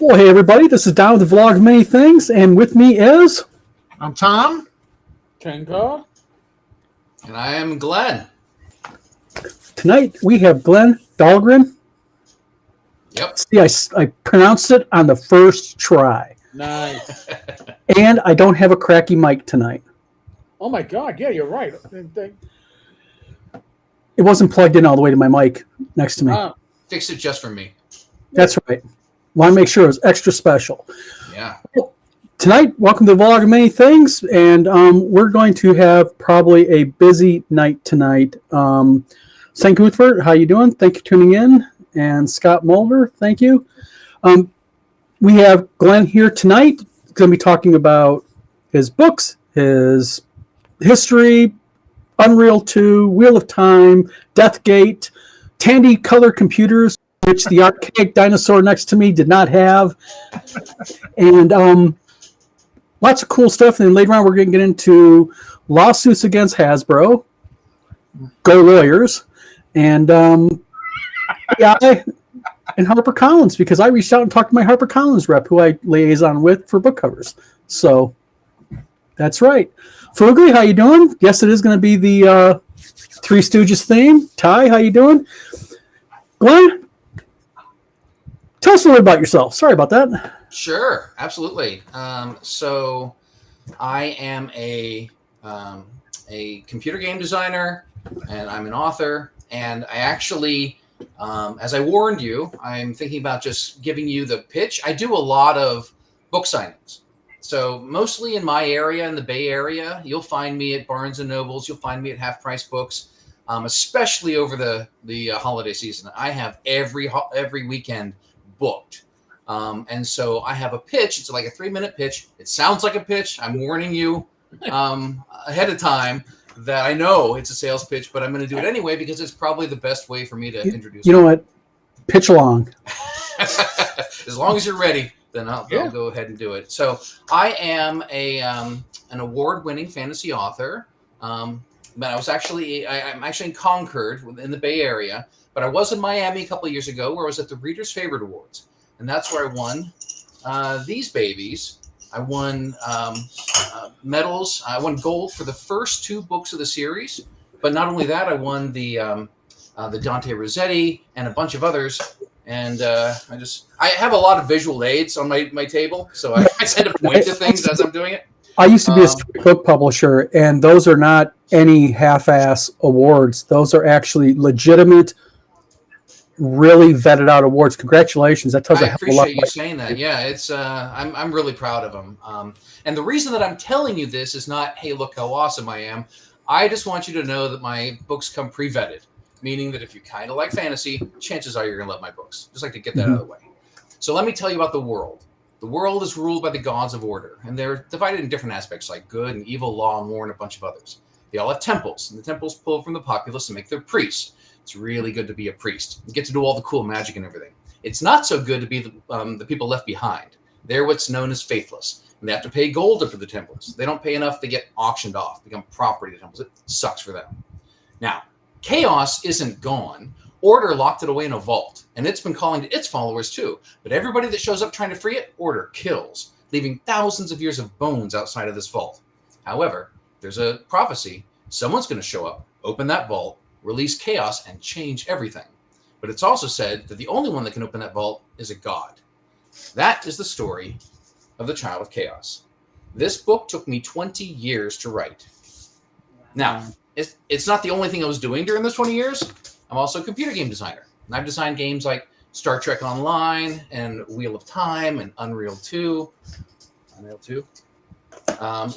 Well, hey everybody, this is Don with the Vlog of Many Things, and with me is... I'm Tom. Kenko. And I am Glenn. Tonight we have Glen Dahlgren. Yep. See, I pronounced it on the first try. Nice. And I don't have a cracky mic tonight. Oh my God, yeah, you're right. It wasn't plugged in all the way to my mic next to me. Fix it just for me. That's right. Want to make sure it was extra special. Yeah. Tonight, welcome to the Vlog of Many Things, and we're going to have probably a busy night tonight. St. Guthbert, how you doing? Thank you for tuning in. And Scott Mulder, thank you. We have Glenn here tonight. He's going to be talking about his books, his history, Unreal 2, Wheel of Time, Deathgate, Tandy color computers, which the archaic dinosaur next to me did not have. And lots of cool stuff. And then later on, we're going to get into lawsuits against Hasbro. Go Lawyers. And AI and Harper Collins, because I reached out and talked to my Harper Collins rep, who I liaison with for book covers. So that's right. Fugly, how you doing? Yes, it is going to be the Three Stooges theme. Ty, how you doing? Glenn, tell us a little about yourself. Sorry about that. Sure, absolutely. So I am a computer game designer, and I'm an author. And I actually, as I warned you, I'm thinking about just giving you the pitch. I do a lot of book signings. So mostly in my area, in the Bay Area, you'll find me at Barnes & Nobles. You'll find me at Half Price Books, especially over the holiday season. I have every weekend booked. And so I have a pitch. It's like a 3-minute pitch. It sounds like a pitch. I'm warning you ahead of time that I know it's a sales pitch, but I'm going to do it anyway because it's probably the best way for me to introduce you. You know what? Pitch along. As long as you're ready, then I'll go ahead and do it. So I am an award-winning fantasy author. But I'm actually in Concord in the Bay Area, but I was in Miami a couple of years ago where I was at the Reader's Favorite Awards. And that's where I won these babies. I won medals. I won gold for the first 2 books of the series. But not only that, I won the Dante Rossetti and a bunch of others. And I have a lot of visual aids on my table, so I tend to point to things as I'm doing it. I used to be a book publisher, and those are not any half-ass awards. Those are actually legitimate, really vetted out awards. Congratulations! That tells I appreciate you saying that. Yeah, it's I'm really proud of them. And the reason that I'm telling you this is not, hey, look how awesome I am. I just want you to know that my books come pre-vetted, meaning that if you kind of like fantasy, chances are you're gonna love my books. Just like to get that out of the way. So let me tell you about the world. The world is ruled by the gods of order, and they're divided in different aspects like good and evil, law and war, and a bunch of others. They all have temples, and the temples pull from the populace and make their priests. It's really good to be a priest. You get to do all the cool magic and everything. It's not so good to be the people left behind. They're what's known as faithless. And they have to pay gold up for the temples. They don't pay enough, they get auctioned off, become property of the temples. It sucks for them. Now, chaos isn't gone. Order locked it away in a vault, and it's been calling to its followers too. But everybody that shows up trying to free it, Order kills, leaving thousands of years of bones outside of this vault. However, there's a prophecy. Someone's going to show up, open that vault, release chaos, and change everything. But it's also said that the only one that can open that vault is a god. That is the story of the Child of Chaos. This book took me 20 years to write. Now, it's not the only thing I was doing during those 20 years. I'm also a computer game designer. And I've designed games like Star Trek Online and Wheel of Time and Unreal 2.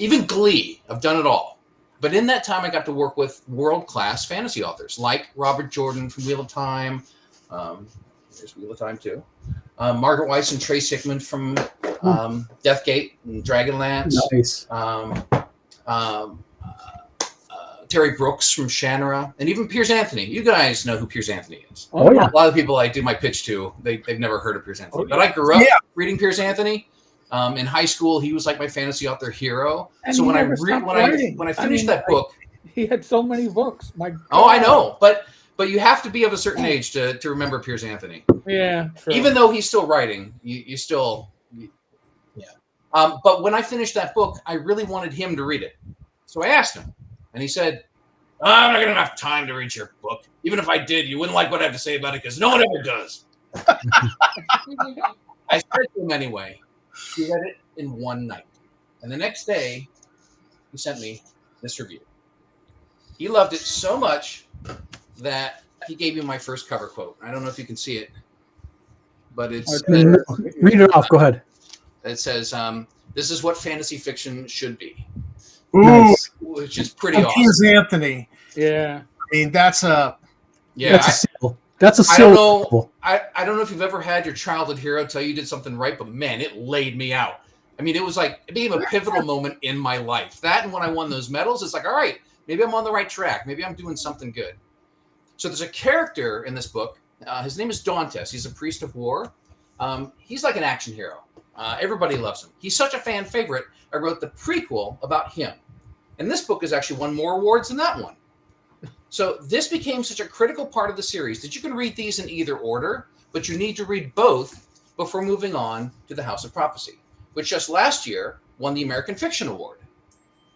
Even Glee. I've done it all. But in that time, I got to work with world-class fantasy authors like Robert Jordan from Wheel of Time. There's Wheel of Time, too. Margaret Weiss and Trace Hickman from Deathgate and Dragonlance. Nice. Terry Brooks from Shannara, and even Piers Anthony. You guys know who Piers Anthony is. Oh, yeah. A lot of people I do my pitch to, they've never heard of Piers Anthony. But I grew up reading Piers Anthony. In high school, he was like my fantasy author hero. And so when I finished that book, he had so many books. I know, but you have to be of a certain age to remember Piers Anthony. Yeah, true. Even though he's still writing, you still, yeah. But when I finished that book, I really wanted him to read it. So I asked him, and he said, I'm not going to have time to read your book. Even if I did, you wouldn't like what I have to say about it because no one ever does. I said to him anyway. He read it in one night. And the next day, he sent me this review. He loved it so much that he gave me my first cover quote. I don't know if you can see it, but it's Read it off. Go ahead. it says, this is what fantasy fiction should be. Ooh, Nice. Which is pretty and awesome. Piers Anthony. Yeah. I mean, that's a Yeah, That's a seal. That's a I seal. don't know. I don't know if you've ever had your childhood hero tell you did something right, but man, it laid me out. I mean, it became a pivotal moment in my life. That and when I won those medals, it's like, all right, maybe I'm on the right track. Maybe I'm doing something good. So there's a character in this book. His name is Dauntes. He's a priest of war. He's like an action hero. Everybody loves him. He's such a fan favorite. I wrote the prequel about him. And this book has actually won more awards than that one. So this became such a critical part of the series that you can read these in either order, but you need to read both before moving on to the House of Prophecy, which just last year won the American Fiction Award.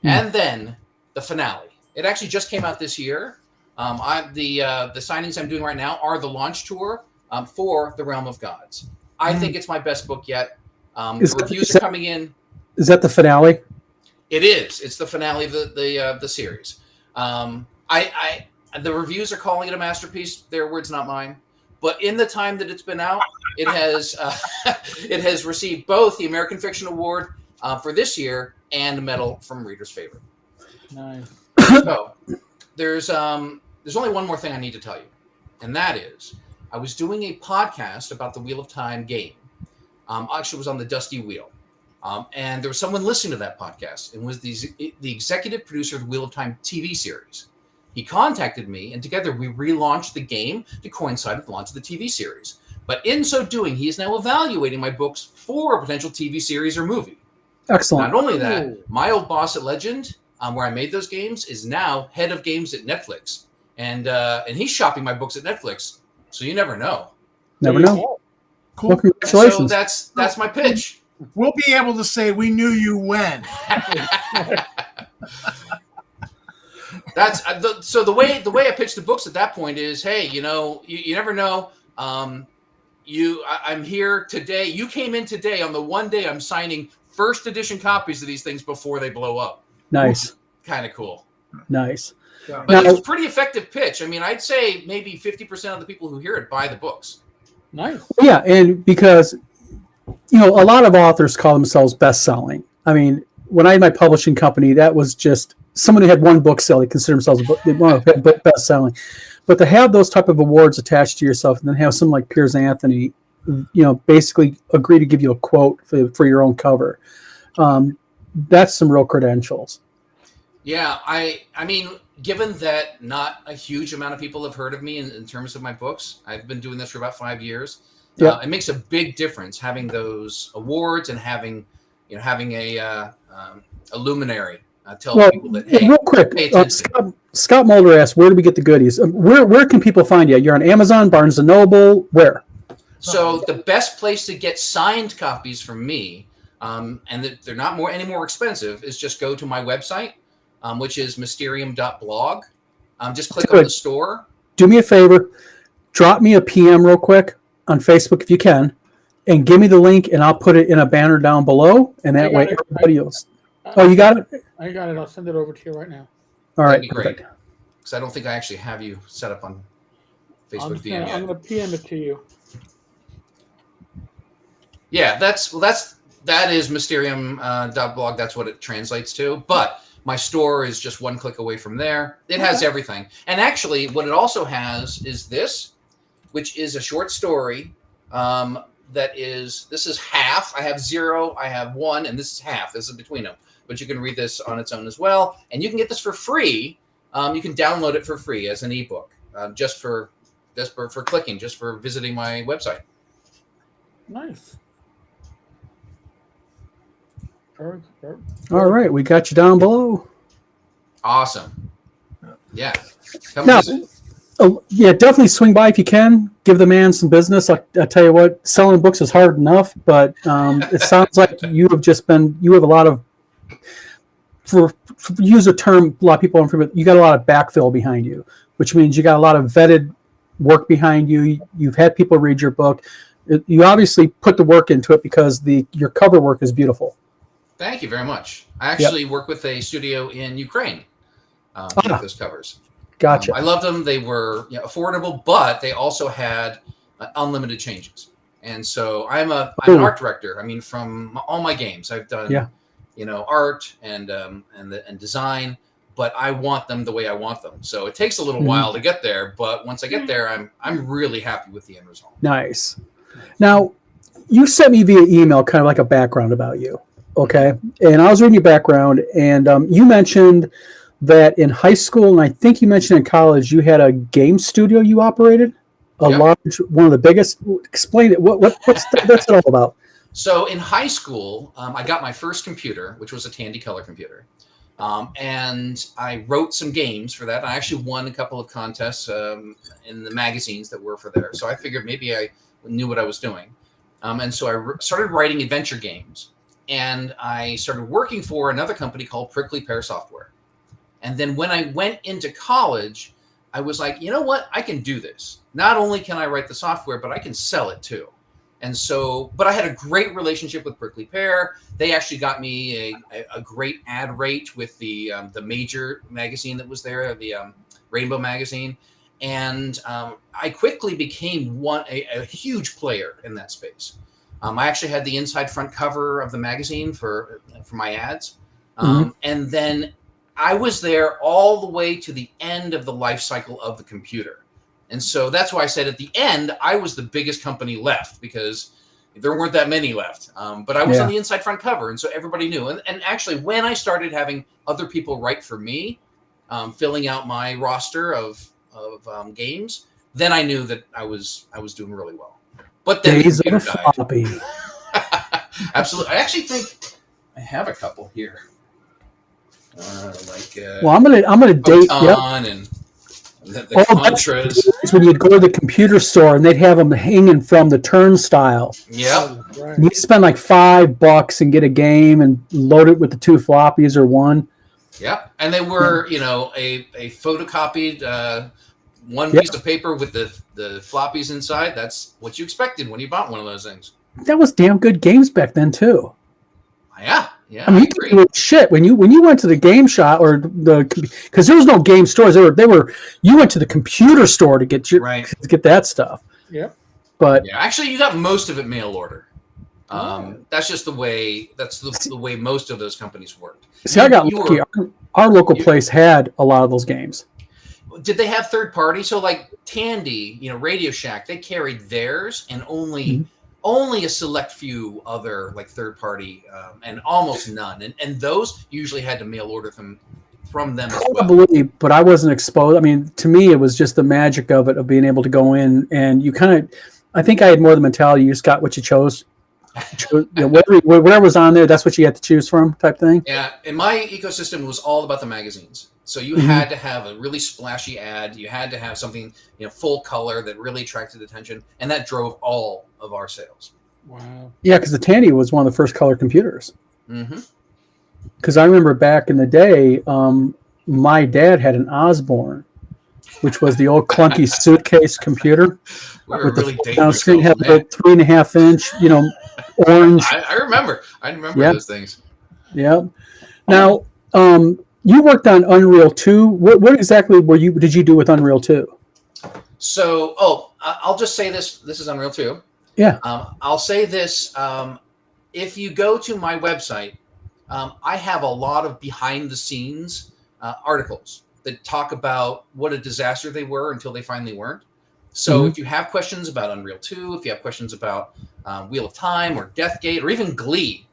And then the finale. It actually just came out this year. The signings I'm doing right now are the launch tour for The Realm of Gods. I think it's my best book yet. The reviews are coming in. Is that the finale? It is. It's the finale of the series. The reviews are calling it a masterpiece. Their words, not mine. But in the time that it's been out, it has it has received both the American Fiction Award for this year and a medal from Reader's Favorite. Nice. So there's only one more thing I need to tell you, and that is I was doing a podcast about the Wheel of Time game. Actually, it was on the Dusty Wheel. And there was someone listening to that podcast and was the executive producer of the Wheel of Time TV series. He contacted me, and together we relaunched the game to coincide with the launch of the TV series. But in so doing, he is now evaluating my books for a potential TV series or movie. Excellent. Not only that, my old boss at Legend, where I made those games, is now head of games at Netflix. And he's shopping my books at Netflix. So you never know. Never know. cool. Well, congratulations. So that's my pitch. We'll be able to say we knew you when. That's so the way I pitch the books at that point is, hey, you never know. I'm here today. You came in today on the one day I'm signing first edition copies of these things before they blow up. Nice. Kind of cool. Nice. Yeah. But Now- it's a pretty effective pitch. I mean, I'd say maybe 50% of the people who hear it buy the books. Nice. Yeah, and because a lot of authors call themselves best-selling. I mean, when I had my publishing company, that was just someone who had one book sell. They consider themselves best-selling. But to have those type of awards attached to yourself, and then have someone like Piers Anthony, basically agree to give you a quote for your own cover, that's some real credentials. Yeah, I mean, given that not a huge amount of people have heard of me in terms of my books, I've been doing this for about 5 years. Yeah. It makes a big difference having those awards and having a luminary tell people that, hey, real quick, pay attention. Scott Mulder asked, where do we get the goodies? Where can people find you? You're on Amazon, Barnes & Noble, where? So the best place to get signed copies from me, and they're not any more expensive, is just go to my website, which is mysterium.blog. Just click on the store. Do me a favor, drop me a PM real quick on Facebook if you can, and give me the link, and I'll put it in a banner down below, and that way everybody else. Oh, you got it? I got it. I'll send it over to you right now. All right, That'd be great. perfect. Because I don't think I actually have you set up on Facebook DM I'm yet. going to PM it to you. Yeah, that is mysterium.blog. That's what it translates to. But my store is just one click away from there. It has everything. And actually, what it also has is this, which is a short story. This is half. I have 0, I have 1, and this is half. This is between them. But you can read this on its own as well. And you can get this for free. You can download it for free as an ebook, just for clicking, just for visiting my website. Nice. All right, we got you down below. Awesome. Yeah. Come Now, visit. Oh, yeah, definitely swing by if you can. Give the man some business. I'll tell you what, selling books is hard enough, but it sounds like you have a lot of, for use a term a lot of people aren't familiar with, you got a lot of backfill behind you, which means you got a lot of vetted work behind you. You've had people read your book. You obviously put the work into it because your cover work is beautiful. Thank you very much. I actually work with a studio in Ukraine to make those covers. Gotcha. I loved them. They were affordable, but they also had unlimited changes. And so I'm an art director. I mean, from all my games, I've done art and design, but I want them the way I want them. So it takes a little while to get there, but once I get there, I'm really happy with the end result. Nice. Now, you sent me via email kind of like a background about you, okay? And I was reading your background, and you mentioned that in high school, and I think you mentioned in college, you had a game studio you operated, large, one of the biggest. Explain it. What's that's all about? So in high school, I got my first computer, which was a Tandy Color computer. And I wrote some games for that. I actually won a couple of contests in the magazines that were for there. So I figured maybe I knew what I was doing. And so I started writing adventure games. And I started working for another company called Prickly Pear Software. And then when I went into college, I was like, you know what? I can do this. Not only can I write the software, but I can sell it too. And so, but I had a great relationship with Prickly Pear. They actually got me a great ad rate with the major magazine that was there, the Rainbow magazine. And I quickly became a huge player in that space. I actually had the inside front cover of the magazine for my ads. And then I was there all the way to the end of the life cycle of the computer. And so that's why I said at the end, I was the biggest company left because there weren't that many left. But I was on the inside front cover. And so everybody knew. And actually, when I started having other people write for me, filling out my roster of games, then I knew that I was doing really well. But then Days the of computer died. floppy. Absolutely. I actually think I have a couple here. Well, I'm gonna date. Yep. And the Contras. That's when you'd go to the computer store and they'd have them hanging from the turnstile. Yep. Right. And you'd spend like $5 and get a game and load it with the 2 floppies or one. Yep. And they were, a photocopied one piece of paper with the floppies inside. That's what you expected when you bought one of those things. That was damn good games back then too. Yeah. I mean, you were shit when you went to the game shop or because there was no game stores. You went to the computer store to get to get that stuff. Yeah. But actually, you got most of it mail order. That's just the way. That's the way most of those companies worked. See, I got lucky. Our local place had a lot of those games. Did they have third party? So like Tandy, Radio Shack, they carried theirs and only a select few other like third party and almost none. And those usually had to mail order them from them as well. Probably, but I wasn't exposed. I mean, to me, it was just the magic of it, of being able to go in and you kind of, I think I had more the mentality, you just got what you chose. Whatever was on there, that's what you had to choose from type thing. Yeah, and my ecosystem was all about the magazines. So you had to have a really splashy ad. You had to have something, full color that really attracted attention, and that drove all of our sales. Wow. Yeah, because the Tandy was one of the first color computers. Mm-hmm. Because I remember back in the day, my dad had an Osborne, which was the old clunky suitcase computer. We with really the down screen had a 3.5-inch, orange. I remember. Those things. Yep. Now, you worked on Unreal 2. What exactly did you do with Unreal 2? So, I'll just say this. This is Unreal 2. Yeah. I'll say this. If you go to my website, I have a lot of behind-the-scenes articles that talk about what a disaster they were until they finally weren't. So if you have questions about Unreal 2, if you have questions about Wheel of Time or Deathgate or even Glee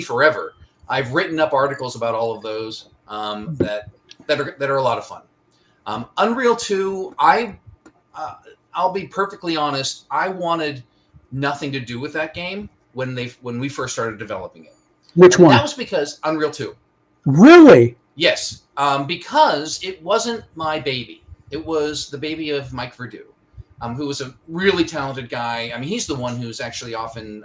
Forever, I've written up articles about all of those that are a lot of fun. Unreal 2, I'll be perfectly honest, I wanted nothing to do with that game when we first started developing it. Which one? That was because Unreal 2. Really? Yes, because it wasn't my baby. it was the baby of Mike Verdu, who was a really talented guy. I mean, he's the one who's actually off in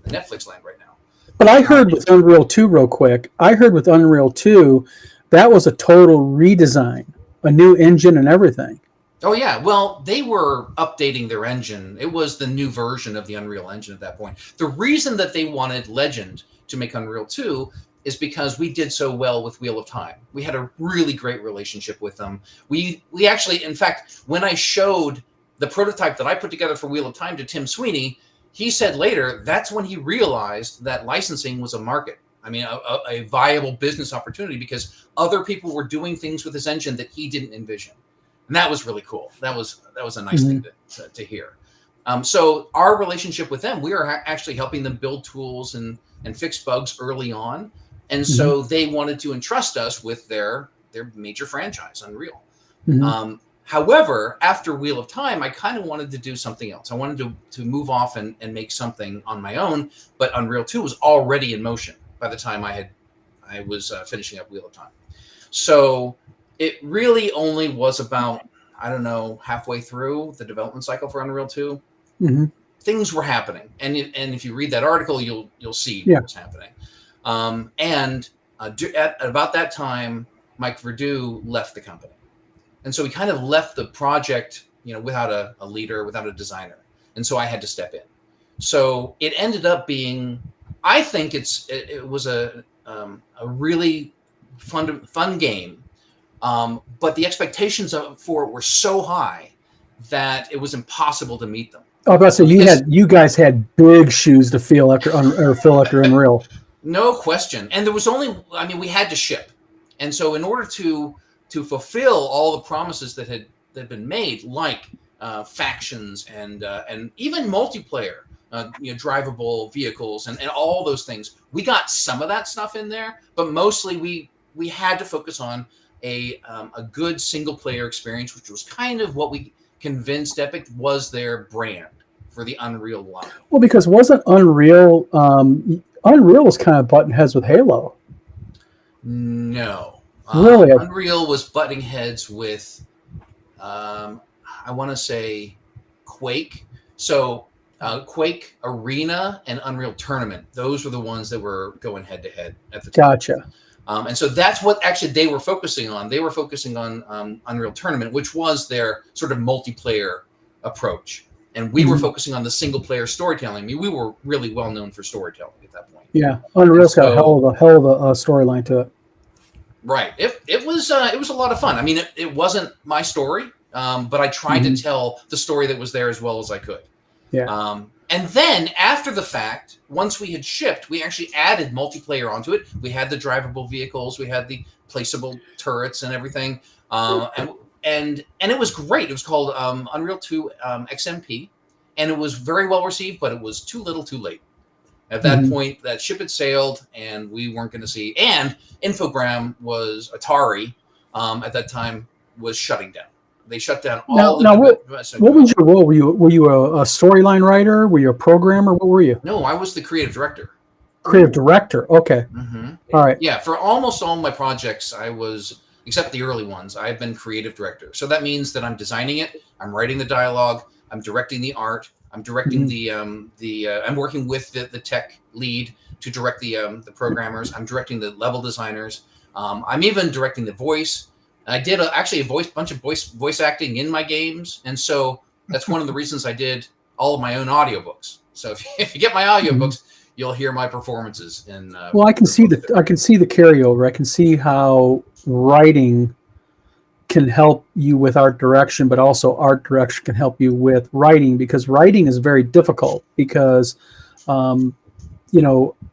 Netflix land right now. But I heard with Unreal 2, real quick, I heard with Unreal 2, that was a total redesign, a new engine and everything. Oh, yeah. Well, they were updating their engine. It was the new version of the Unreal Engine at that point. The reason that they wanted Legend to make Unreal 2 is because we did so well with Wheel of Time. We had a really great relationship with them. We actually, in fact, when I showed the prototype that I put together for Wheel of Time to Tim Sweeney, he said later that's when he realized that licensing was a market. I mean, a viable business opportunity, because other people were doing things with this engine that he didn't envision. And that was really cool. That was a nice thing to hear. So our relationship with them, we are actually helping them build tools and fix bugs early on. And so they wanted to entrust us with their major franchise, Unreal. However, after Wheel of Time, I kind of wanted to do something else. I wanted to move off and make something on my own, but Unreal 2 was already in motion by the time I was finishing up Wheel of Time. So it really only was about, I don't know, halfway through the development cycle for Unreal 2. Things were happening, and if you read that article, you'll see what's happening. At about that time, Mike Verdu left the company, and so he kind of left the project, without a leader, without a designer, and so I had to step in. So it ended up being, I think it was a really fun game. But the expectations for it were so high that it was impossible to meet them. Oh, but so you guys had big shoes to fill after Unreal. No question. And there was we had to ship. And so in order to fulfill all the promises that had been made, like factions and even multiplayer, drivable vehicles and all those things, we got some of that stuff in there, but mostly we had to focus on a good single player experience, which was kind of what we convinced Epic was their brand for the Unreal line. Well, because wasn't Unreal was kind of butting heads with Halo? No, really, Unreal was butting heads with I want to say Quake. So Quake Arena and Unreal Tournament, those were the ones that were going head to head at the time. Gotcha. And so that's what actually they were focusing on. They were focusing on Unreal Tournament, which was their sort of multiplayer approach. And we were focusing on the single player storytelling. I mean, we were really well known for storytelling at that point. Yeah, Unreal's got a hell of a storyline to it. Right. It was a lot of fun. I mean, it wasn't my story, but I tried to tell the story that was there as well as I could. Yeah. And then after the fact, once we had shipped, we actually added multiplayer onto it. We had the drivable vehicles, we had the placeable turrets and everything. And it was great. It was called Unreal 2 XMP, and it was very well received, but it was too little too late. At that point, that ship had sailed, and we weren't going to see. And Infogram Atari at that time was shutting down. They shut down all. What was your role? Were you a storyline writer? Were you a programmer? What were you? No, I was the creative director. Creative director. Okay. All right. Yeah, for almost all my projects, I was, except the early ones, I've been creative director. So that means that I'm designing it, I'm writing the dialogue, I'm directing the art, I'm directing I'm working with the tech lead to direct the programmers. I'm directing the level designers. I'm even directing the voice. I did actually a bunch of voice acting in my games, and so that's one of the reasons I did all of my own audiobooks. So if you get my audiobooks, you'll hear my performances. Well, I can see the carryover. I can see how writing can help you with art direction, but also art direction can help you with writing, because writing is very difficult. Because I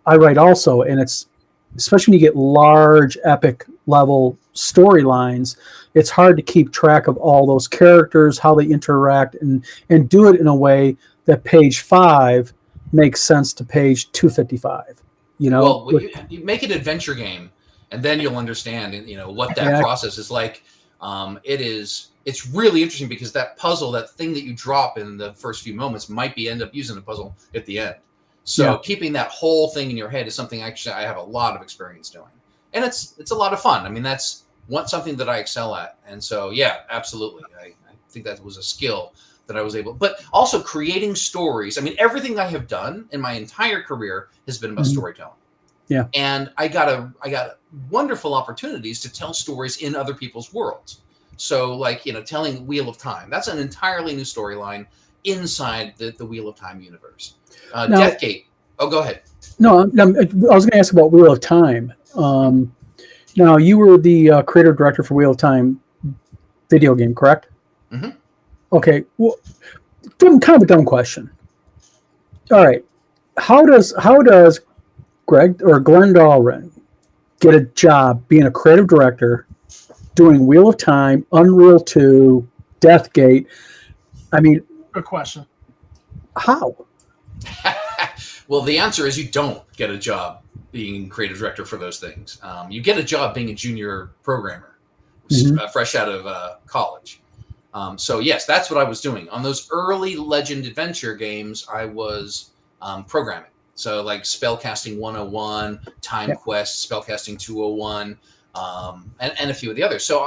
write also, and it's especially when you get large epic level storylines, it's hard to keep track of all those characters, how they interact, and do it in a way that page 5 makes sense to page 255. Well, you make an adventure game, and then you'll understand what that process is like. It's really interesting, because that puzzle, that thing that you drop in the first few moments, might end up using a puzzle at the end. So keeping that whole thing in your head is something actually I have a lot of experience doing, and it's a lot of fun. I mean, that's want something that I excel at. And so, yeah, absolutely. I think that was a skill that I was able, but also creating stories. I mean, everything I have done in my entire career has been about storytelling. Yeah. And I got wonderful opportunities to tell stories in other people's worlds. So like, telling Wheel of Time, that's an entirely new storyline inside the Wheel of Time universe. Now, Deathgate. Oh, go ahead. No, I was going to ask about Wheel of Time. Now, you were the creative director for Wheel of Time video game, correct? Mm-hmm. Okay. Well, kind of a dumb question. All right. How does Greg or Glen Dahlgren get a job being a creative director, doing Wheel of Time, Unreal 2, Deathgate? I mean, good question. How? Well, the answer is you don't get a job being creative director for those things. You get a job being a junior programmer, fresh out of college. So yes, that's what I was doing. On those early Legend Adventure games, I was programming. So like Spellcasting 101, Time Quest, Spellcasting 201, and a few of the others. So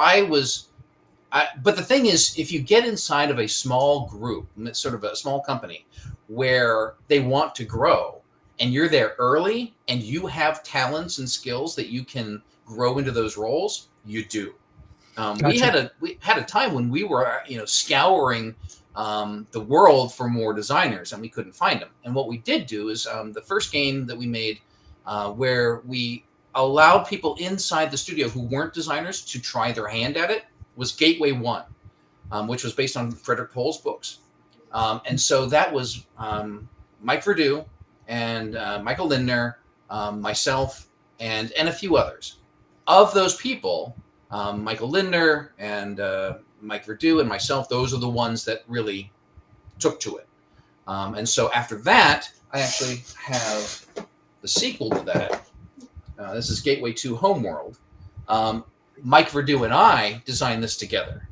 but the thing is, if you get inside of a small group, sort of a small company, where they want to grow, and you're there early, and you have talents and skills that you can grow into those roles, you do. Gotcha. We had a time when we were scouring the world for more designers, and we couldn't find them. And what we did do is the first game that we made, where we allowed people inside the studio who weren't designers to try their hand at it, was Gateway 1, which was based on Frederick Pohl's books. And so that was Mike Verdu and Michael Lindner, myself, and a few others. Of those people, Michael Lindner and Mike Verdu and myself, those are the ones that really took to it. And so after that, I actually have the sequel to that. This is Gateway 2 Homeworld. Mike Verdu and I designed this together.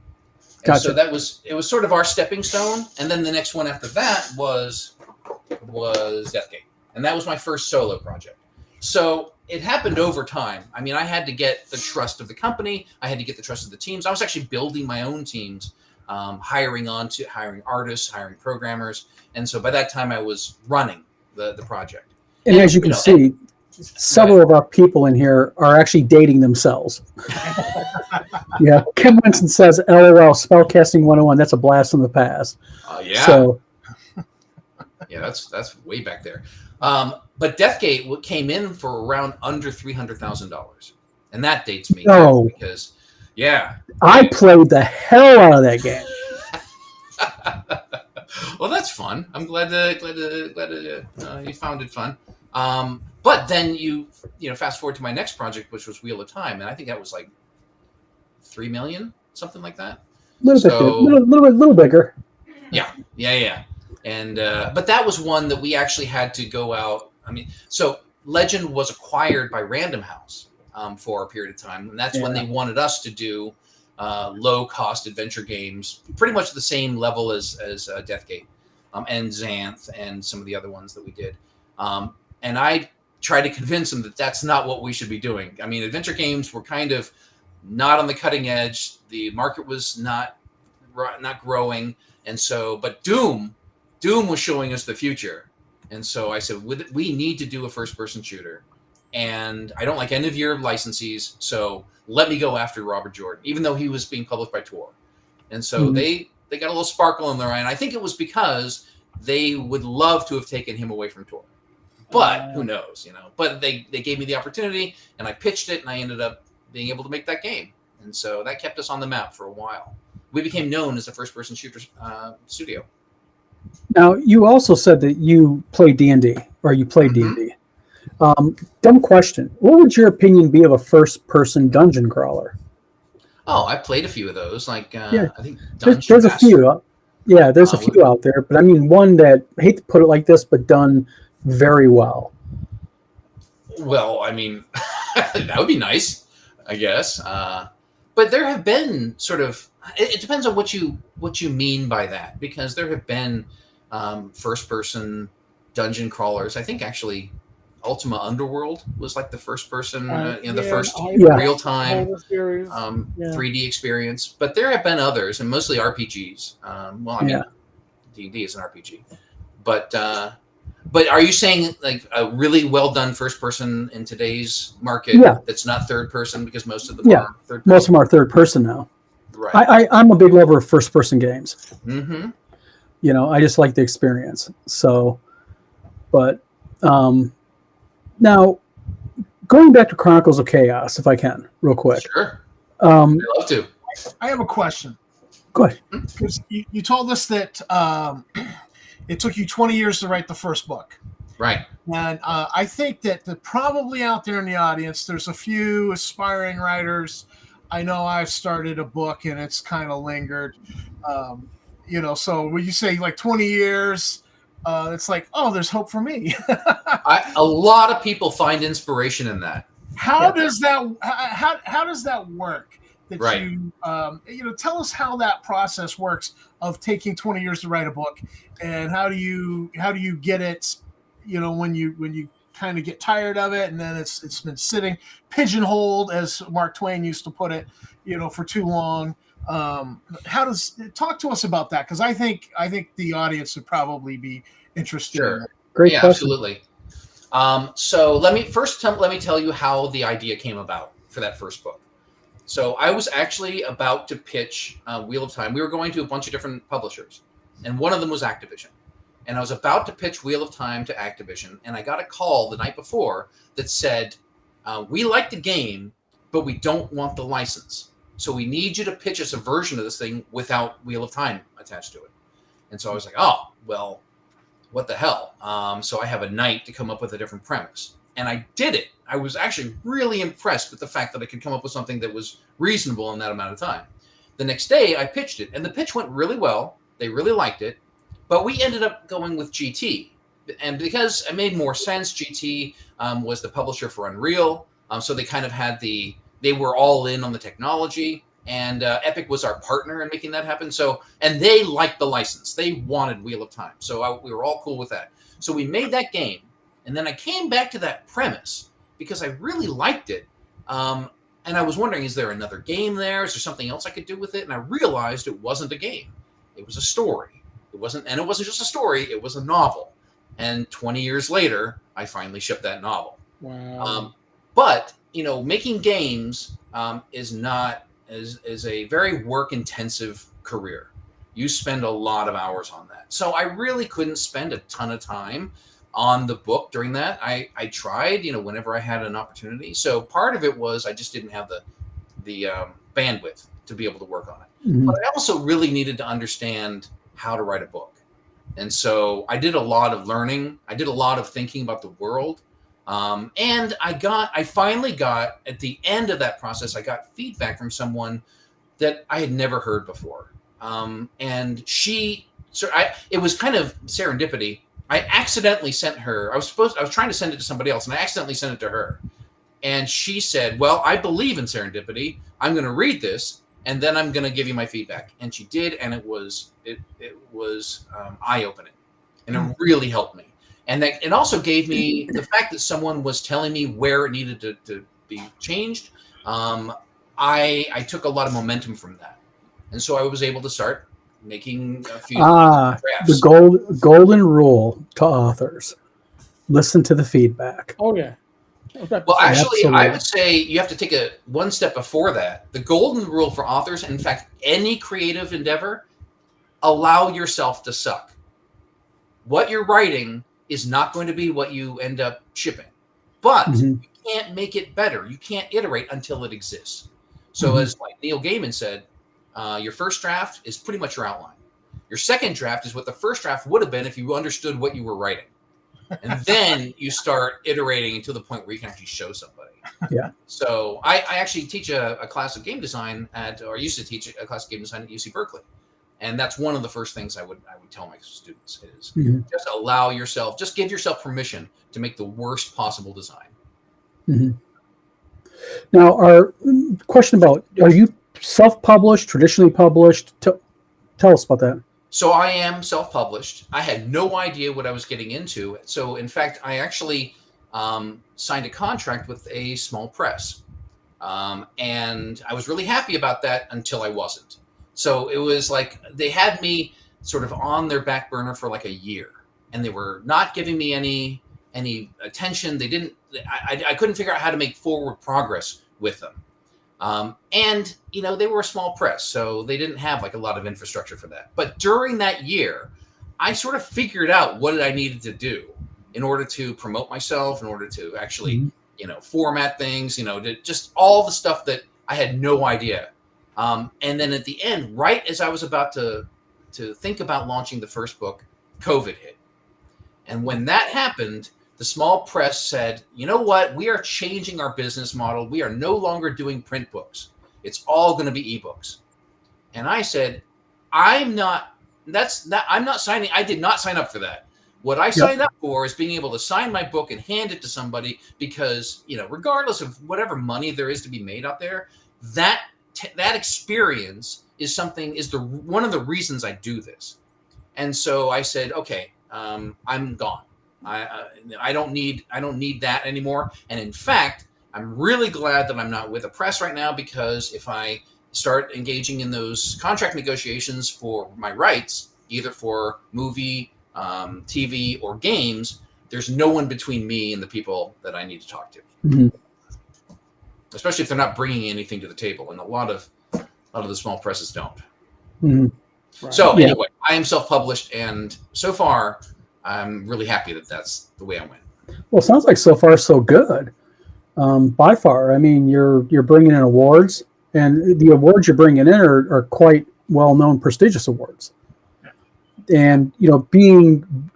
And Gotcha. so it was sort of our stepping stone. And then the next one after that was Deathgate. And that was my first solo project. So it happened over time. I mean, I had to get the trust of the company. I had to get the trust of the teams. I was actually building my own teams, hiring artists, hiring programmers. And so by that time I was running the project. And as you can see, several of our people in here are actually dating themselves. Yeah. Kim Winston says, LOL, Spellcasting 101. That's a blast from the past. Yeah. So, yeah, that's way back there. But Deathgate came in for around under $300,000. And that dates me. No. Because, yeah. I played the hell out of that game. Well, that's fun. I'm glad you found it fun. But then you fast forward to my next project, which was Wheel of Time, and I think that was like $3 million, something like that. A little bigger. Yeah. And but that was one that we actually had to go out. I mean, so Legend was acquired by Random House for a period of time, and that's when they wanted us to do low-cost adventure games, pretty much the same level as Deathgate and Xanth and some of the other ones that we did. And I tried to convince them that that's not what we should be doing. I mean, adventure games were kind of not on the cutting edge. The market was not growing. And so, but Doom was showing us the future. And so I said, we need to do a first-person shooter. And I don't like any of your licensees, so let me go after Robert Jordan, even though he was being published by Tor. And so they got a little sparkle in their eye. And I think it was because they would love to have taken him away from Tor. But who knows, But they gave me the opportunity, and I pitched it, and I ended up being able to make that game. And so that kept us on the map for a while. We became known as a first-person shooter studio. Now, you also said that you played D&D, or you played D&D. Dumb question. What would your opinion be of a first-person dungeon crawler? Oh, I played a few of those. Like, I think there's a few. There's a few out there. But I mean, one that, I hate to put it like this, but done very well. Well, I mean, that would be nice, I guess. But there have been sort of, it depends on what you mean by that, because there have been first-person dungeon crawlers. I think actually Ultima Underworld was like the first person, the Yeah, first Yeah. real time Horror series. Yeah. 3D experience. But there have been others, and mostly RPGs. Well, I mean, Yeah. D&D is an RPG, but are you saying like a really well done first person in today's market Yeah. that's not third person, because most of them Yeah. are third person? Most of them are third person now. Right. I'm a big lover of first person games. Mm-hmm. You know, I just like the experience. So, but now going back to Chronicles of Chaos, if I can, real quick. Sure. Um, I'd love to. I have a question. go ahead. Because you told us that it took you 20 years to write the first book. Right. And I think that probably out there in the audience, there's a few aspiring writers. I know I've started a book and it's kind of lingered. So when you say like 20 years, it's like, oh, there's hope for me. A lot of people find inspiration in that. How does that work? That Right. you tell us how that process works of taking 20 years to write a book, and how do you get it, when you kind of get tired of it, and then it's been sitting pigeonholed, as Mark Twain used to put it, for too long. Talk to us about that, because I think the audience would probably be interested. Sure. In that. Great Yeah, question. absolutely. So let me tell you how the idea came about for that first book. So I was actually about to pitch Wheel of Time. We were going to a bunch of different publishers, and one of them was Activision. And I was about to pitch Wheel of Time to Activision, and I got a call the night before that said, we like the game, but we don't want the license. So we need you to pitch us a version of this thing without Wheel of Time attached to it. And so I was like, oh, well, what the hell? So I have a night to come up with a different premise. And I did it. I was actually really impressed with the fact that I could come up with something that was reasonable in that amount of time. The next day, I pitched it, and the pitch went really well. They really liked it. But we ended up going with GT. And because it made more sense, GT was the publisher for Unreal. So they kind of had they were all in on the technology. And Epic was our partner in making that happen. And they liked the license. They wanted Wheel of Time. So we were all cool with that. So we made that game. And then I came back to that premise because I really liked it. And I was wondering, is there another game there? Is there something else I could do with it? And I realized it wasn't a game. It was a story. It wasn't just a story. It was a novel. And 20 years later, I finally shipped that novel. Wow. But, making games is a very work-intensive career. You spend a lot of hours on that. So I really couldn't spend a ton of time on the book during that. I tried, whenever I had an opportunity. So part of it was I just didn't have the bandwidth to be able to work on it. Mhm. But I also really needed to understand how to write a book. And so I did a lot of learning. I did a lot of thinking about the world. And I finally got, at the end of that process, I got feedback from someone that I had never heard before. And it was kind of serendipity. I accidentally sent her, I was trying to send it to somebody else, and I accidentally sent it to her. And she said, well, I believe in serendipity. I'm going to read this, and then I'm going to give you my feedback. And she did, and it was eye-opening. And it really helped me. And that it also gave me the fact that someone was telling me where it needed to be changed. I took a lot of momentum from that. And so I was able to start making a few drafts. The golden rule to authors: listen to the feedback. Oh yeah. Well, actually, Absolutely. I would say you have to take one step before that. The golden rule for authors, in fact, any creative endeavor, allow yourself to suck. What you're writing is not going to be what you end up shipping, but you can't make it better. You can't iterate until it exists. So as like Neil Gaiman said, your first draft is pretty much your outline. Your second draft is what the first draft would have been if you understood what you were writing. And then you start iterating to the point where you can actually show somebody. Yeah. So I actually teach a class of game design used to teach a class of game design at UC Berkeley. And that's one of the first things I would tell my students is just allow yourself, just give yourself permission to make the worst possible design. Mm-hmm. Now, our question about, are you self-published, traditionally published? Tell us about that. So I am self-published. I had no idea what I was getting into. So in fact, I actually signed a contract with a small press. And I was really happy about that until I wasn't. So it was like they had me sort of on their back burner for like a year, and they were not giving me any attention. They didn't. I couldn't figure out how to make forward progress with them. And they were a small press, so they didn't have like a lot of infrastructure for that. But during that year, I sort of figured out what I needed to do in order to promote myself, in order to actually, format things, just all the stuff that I had no idea. And then at the end, right as I was about to think about launching the first book, COVID hit. And when that happened, the small press said, you know what? We are changing our business model. We are no longer doing print books. It's all going to be ebooks. And I said, I'm not signing. I did not sign up for that. What I signed up for is being able to sign my book and hand it to somebody because, regardless of whatever money there is to be made out there, that experience is one of the reasons I do this. And so I said, okay, I'm gone. I don't need that anymore. And in fact, I'm really glad that I'm not with a press right now, because if I start engaging in those contract negotiations for my rights, either for movie, TV, or games, there's no one between me and the people that I need to talk to. Mm-hmm. Especially if they're not bringing anything to the table, and a lot of the small presses don't. Mm-hmm. Right. So anyway, I am self-published, and so far, I'm really happy that that's the way I went. Well, it sounds like so far so good. By far, I mean, you're bringing in awards, and the awards you're bringing in are quite well-known, prestigious awards. And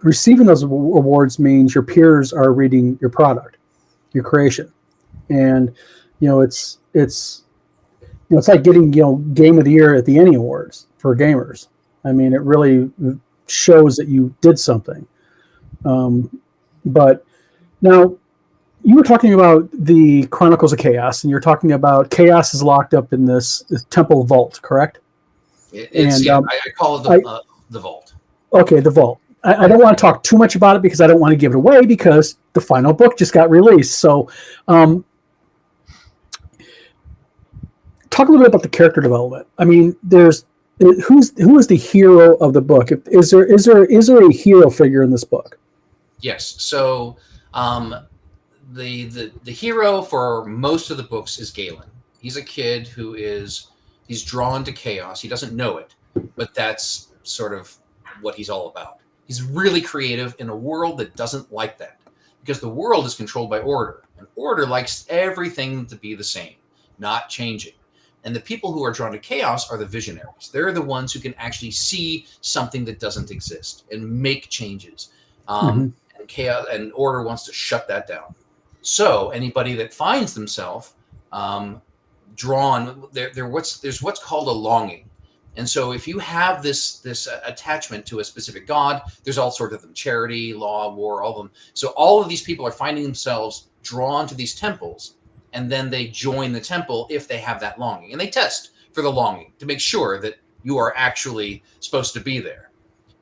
receiving those awards means your peers are reading your product, your creation, and it's like getting Game of the Year at the Annie Awards for gamers. I mean, it really shows that you did something. But now you were talking about the Chronicles of Chaos, and you're talking about Chaos is locked up in this temple vault, correct? I call it the vault. Okay, the vault. I don't want to talk too much about it because I don't want to give it away, because the final book just got released. So talk a little bit about the character development. I mean, who is the hero of the book? Is there a hero figure in this book? Yes. So the hero for most of the books is Galen. He's a kid he's drawn to chaos. He doesn't know it, but that's sort of what he's all about. He's really creative in a world that doesn't like that, because the world is controlled by order, and order likes everything to be the same, not changing. And the people who are drawn to chaos are the visionaries. They're the ones who can actually see something that doesn't exist and make changes. And chaos and order wants to shut that down. So anybody that finds themselves drawn, there's what's called a longing. And so if you have this attachment to a specific god, there's all sorts of them: charity, law, war, all of them. So all of these people are finding themselves drawn to these temples, and then they join the temple if they have that longing. And they test for the longing to make sure that you are actually supposed to be there.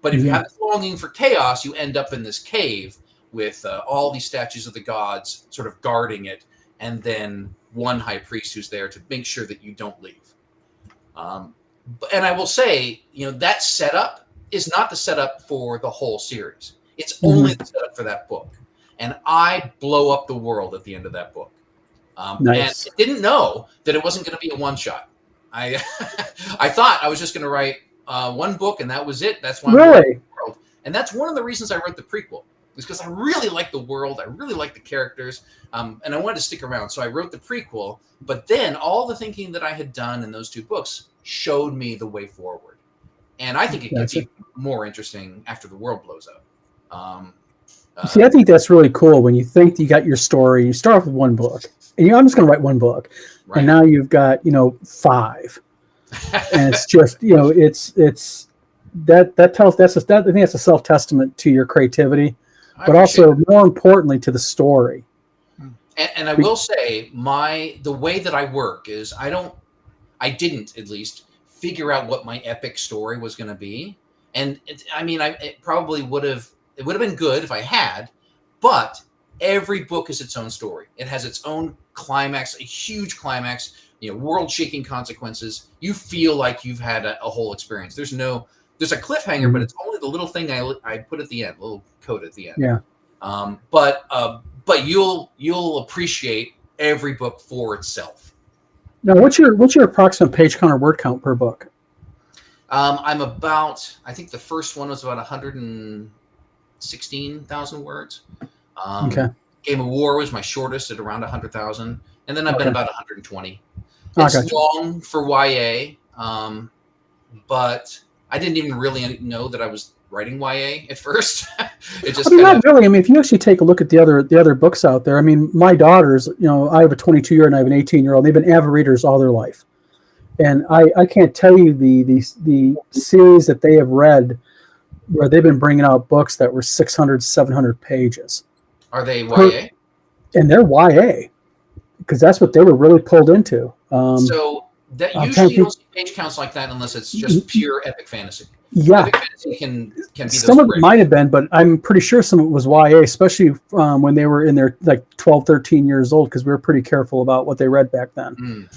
But if you have this longing for chaos, you end up in this cave with all these statues of the gods sort of guarding it, and then one high priest who's there to make sure that you don't leave. And I will say, that setup is not the setup for the whole series. It's only the setup for that book. And I blow up the world at the end of that book. Nice. And I didn't know that it wasn't going to be a one-shot. I thought I was just going to write one book, and that was it. That's why I'm the world. And that's one of the reasons I wrote the prequel, is because I really like the world. I really like the characters, and I wanted to stick around. So I wrote the prequel, but then all the thinking that I had done in those two books showed me the way forward. And I think it gets even more interesting after the world blows up. See, I think that's really cool when you think you got your story. You start off with one book, and I'm just going to write one book, and now you've got 5, and it's just it's that tells I think that's a self testament to your creativity, but also more importantly to the story. And I will say the way that I work is I didn't at least figure out what my epic story was going to be, and it probably would have been good if I had, but every book is its own story. It has its own climax, a huge climax, world-shaking consequences. You feel like you've had a whole experience. There's a cliffhanger, but it's only the little thing I put at the end, little coat at the end. Yeah. But you'll appreciate every book for itself. Now, what's your approximate page count or word count per book? I'm about, I think the first one was about 116,000 words. Okay. Game of War was my shortest at around 100,000. And then I've been about 120. Gotcha. It's long for YA, but I didn't even really know that I was writing YA at first. It just not really. I mean, if you actually take a look at the other books out there, I mean, my daughters, I have a 22-year and I have an 18-year-old. They've been avid readers all their life, and I can't tell you the series that they have read where they've been bringing out books that were 600, 700 pages. Are they YA? And they're YA because that's what they were really pulled into. So that usually you don't see page counts like that unless it's just pure epic fantasy. Yeah, epic fantasy can be some of it might have been, but I'm pretty sure some of it was YA, especially when they were in their 12, 13 years old, because we were pretty careful about what they read back then.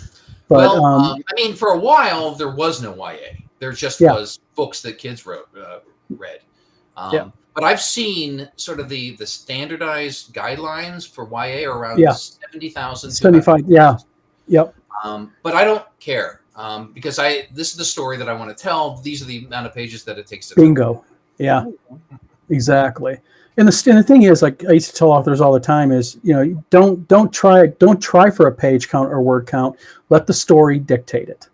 But I mean, for a while there was no YA. There just was books that kids read. But I've seen sort of the standardized guidelines for YA are around 70,000. 75. Yeah. Yep. But I don't care. Because this is the story that I want to tell. These are the amount of pages that it takes to bingo tell. Yeah, exactly. And the thing is, like I used to tell authors all the time, is don't try for a page count or word count. Let the story dictate it.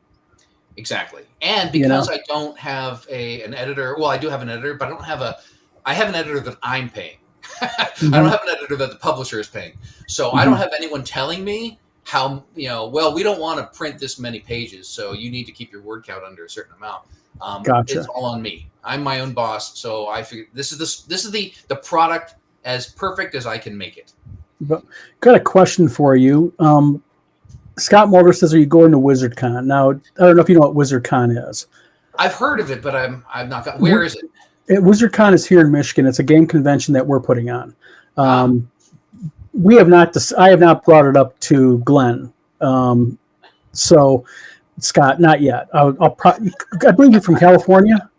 Exactly. And because I don't have an editor, well, I do have an editor, but I have an editor that I'm paying. I don't have an editor that the publisher is paying. So I don't have anyone telling me how, well, we don't want to print this many pages, so you need to keep your word count under a certain amount. Gotcha. It's all on me. I'm my own boss, so I figured this is the product as perfect as I can make it. But got a question for you. Scott Mulder says, "Are you going to WizardCon?" Now, I don't know if you know what WizardCon is. I've heard of it, but I've not got. Where is it? WizardCon is here in Michigan. It's a game convention that we're putting on. We have not. I have not brought it up to Glenn. So, Scott, not yet. I believe you're from California.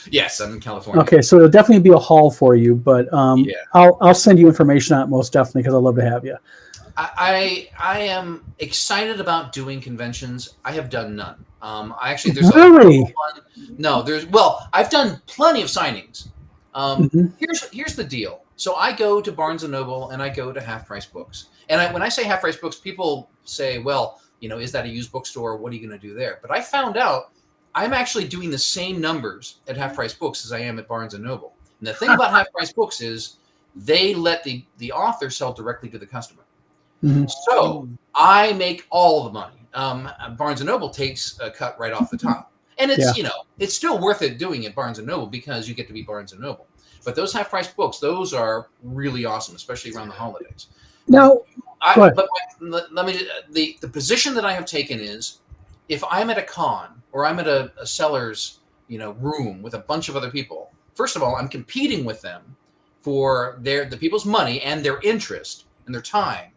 Yes, I'm in California. Okay, so it'll definitely be a haul for you, but I'll send you information out most definitely because I'd love to have you. I am excited about doing conventions. I have done none. I've done plenty of signings. Here's the deal. So I go to Barnes and Noble and I go to Half Price Books. And when I say Half Price Books, people say, well, is that a used bookstore? What are you going to do there? But I found out I'm actually doing the same numbers at Half Price Books as I am at Barnes and Noble. And the thing about Half Price Books is they let the author sell directly to the customer. So I make all the money. Barnes and Noble takes a cut right off the top. And it's, it's still worth it doing at Barnes and Noble because you get to be Barnes and Noble. But those half price books, those are really awesome, especially around the holidays. Now, the position that I have taken is if I'm at a con or I'm at a seller's, room with a bunch of other people, first of all, I'm competing with them for the people's money and their interest and their time.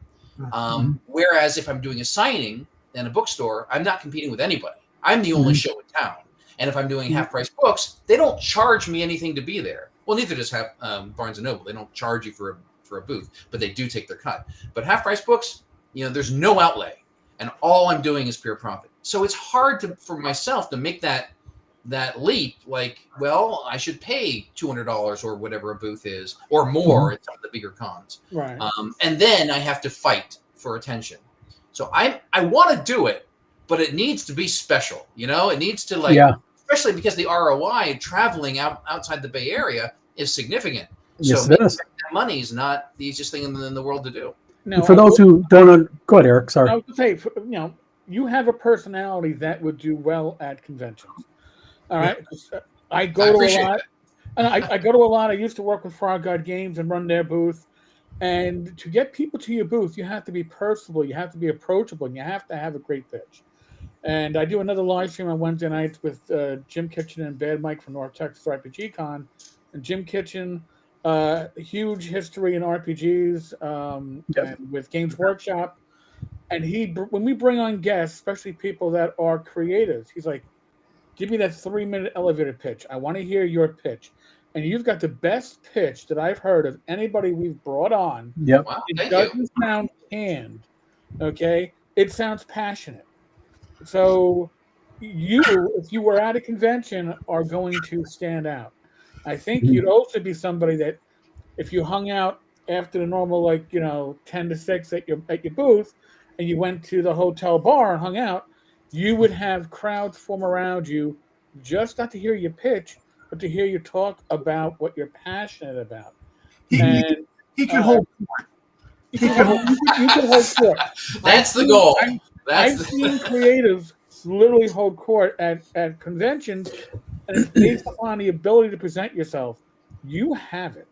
Whereas if I'm doing a signing in a bookstore, I'm not competing with anybody. I'm the only show in town. And if I'm doing half price books, they don't charge me anything to be there. Well, neither does Barnes and Noble. They don't charge you for a booth, but they do take their cut. But half price books, there's no outlay, and all I'm doing is pure profit. So it's hard for myself to make that leap. Like, well, I should pay $200 or whatever a booth is, or more at some of the bigger cons. Right. And then I have to fight for attention. So I want to do it, but it needs to be special. It needs to especially because the ROI traveling outside the Bay Area is significant. Yes, so it is. That money is not the easiest thing in the world to do. Now, for those who don't go ahead, Eric. Sorry. I would say, you have a personality that would do well at conventions. All right. I go to a lot. And I go to a lot. I used to work with Frog God Games and run their booth. And to get people to your booth, you have to be personable. You have to be approachable. And you have to have a great pitch. And I do another live stream on Wednesday nights with Jim Kitchen and Bad Mike from North Texas RPG Con. And Jim Kitchen huge history in RPGs and with Games Workshop. And when we bring on guests, especially people that are creators, he's like, give me that 3-minute elevator pitch. I want to hear your pitch. And you've got the best pitch that I've heard of anybody we've brought on. Yep. Wow, It thank doesn't you. sound canned, okay? It sounds passionate. So you, if you were at a convention, are going to stand out. I think you'd also be somebody that if you hung out after the normal, 10 to 6 at your booth, and you went to the hotel bar and hung out, you would have crowds form around you, just not to hear your pitch, but to hear you talk about what you're passionate about. He could hold. You could hold court. That's the goal. I've seen creatives literally hold court at conventions, and it's based upon the ability to present yourself. You have it.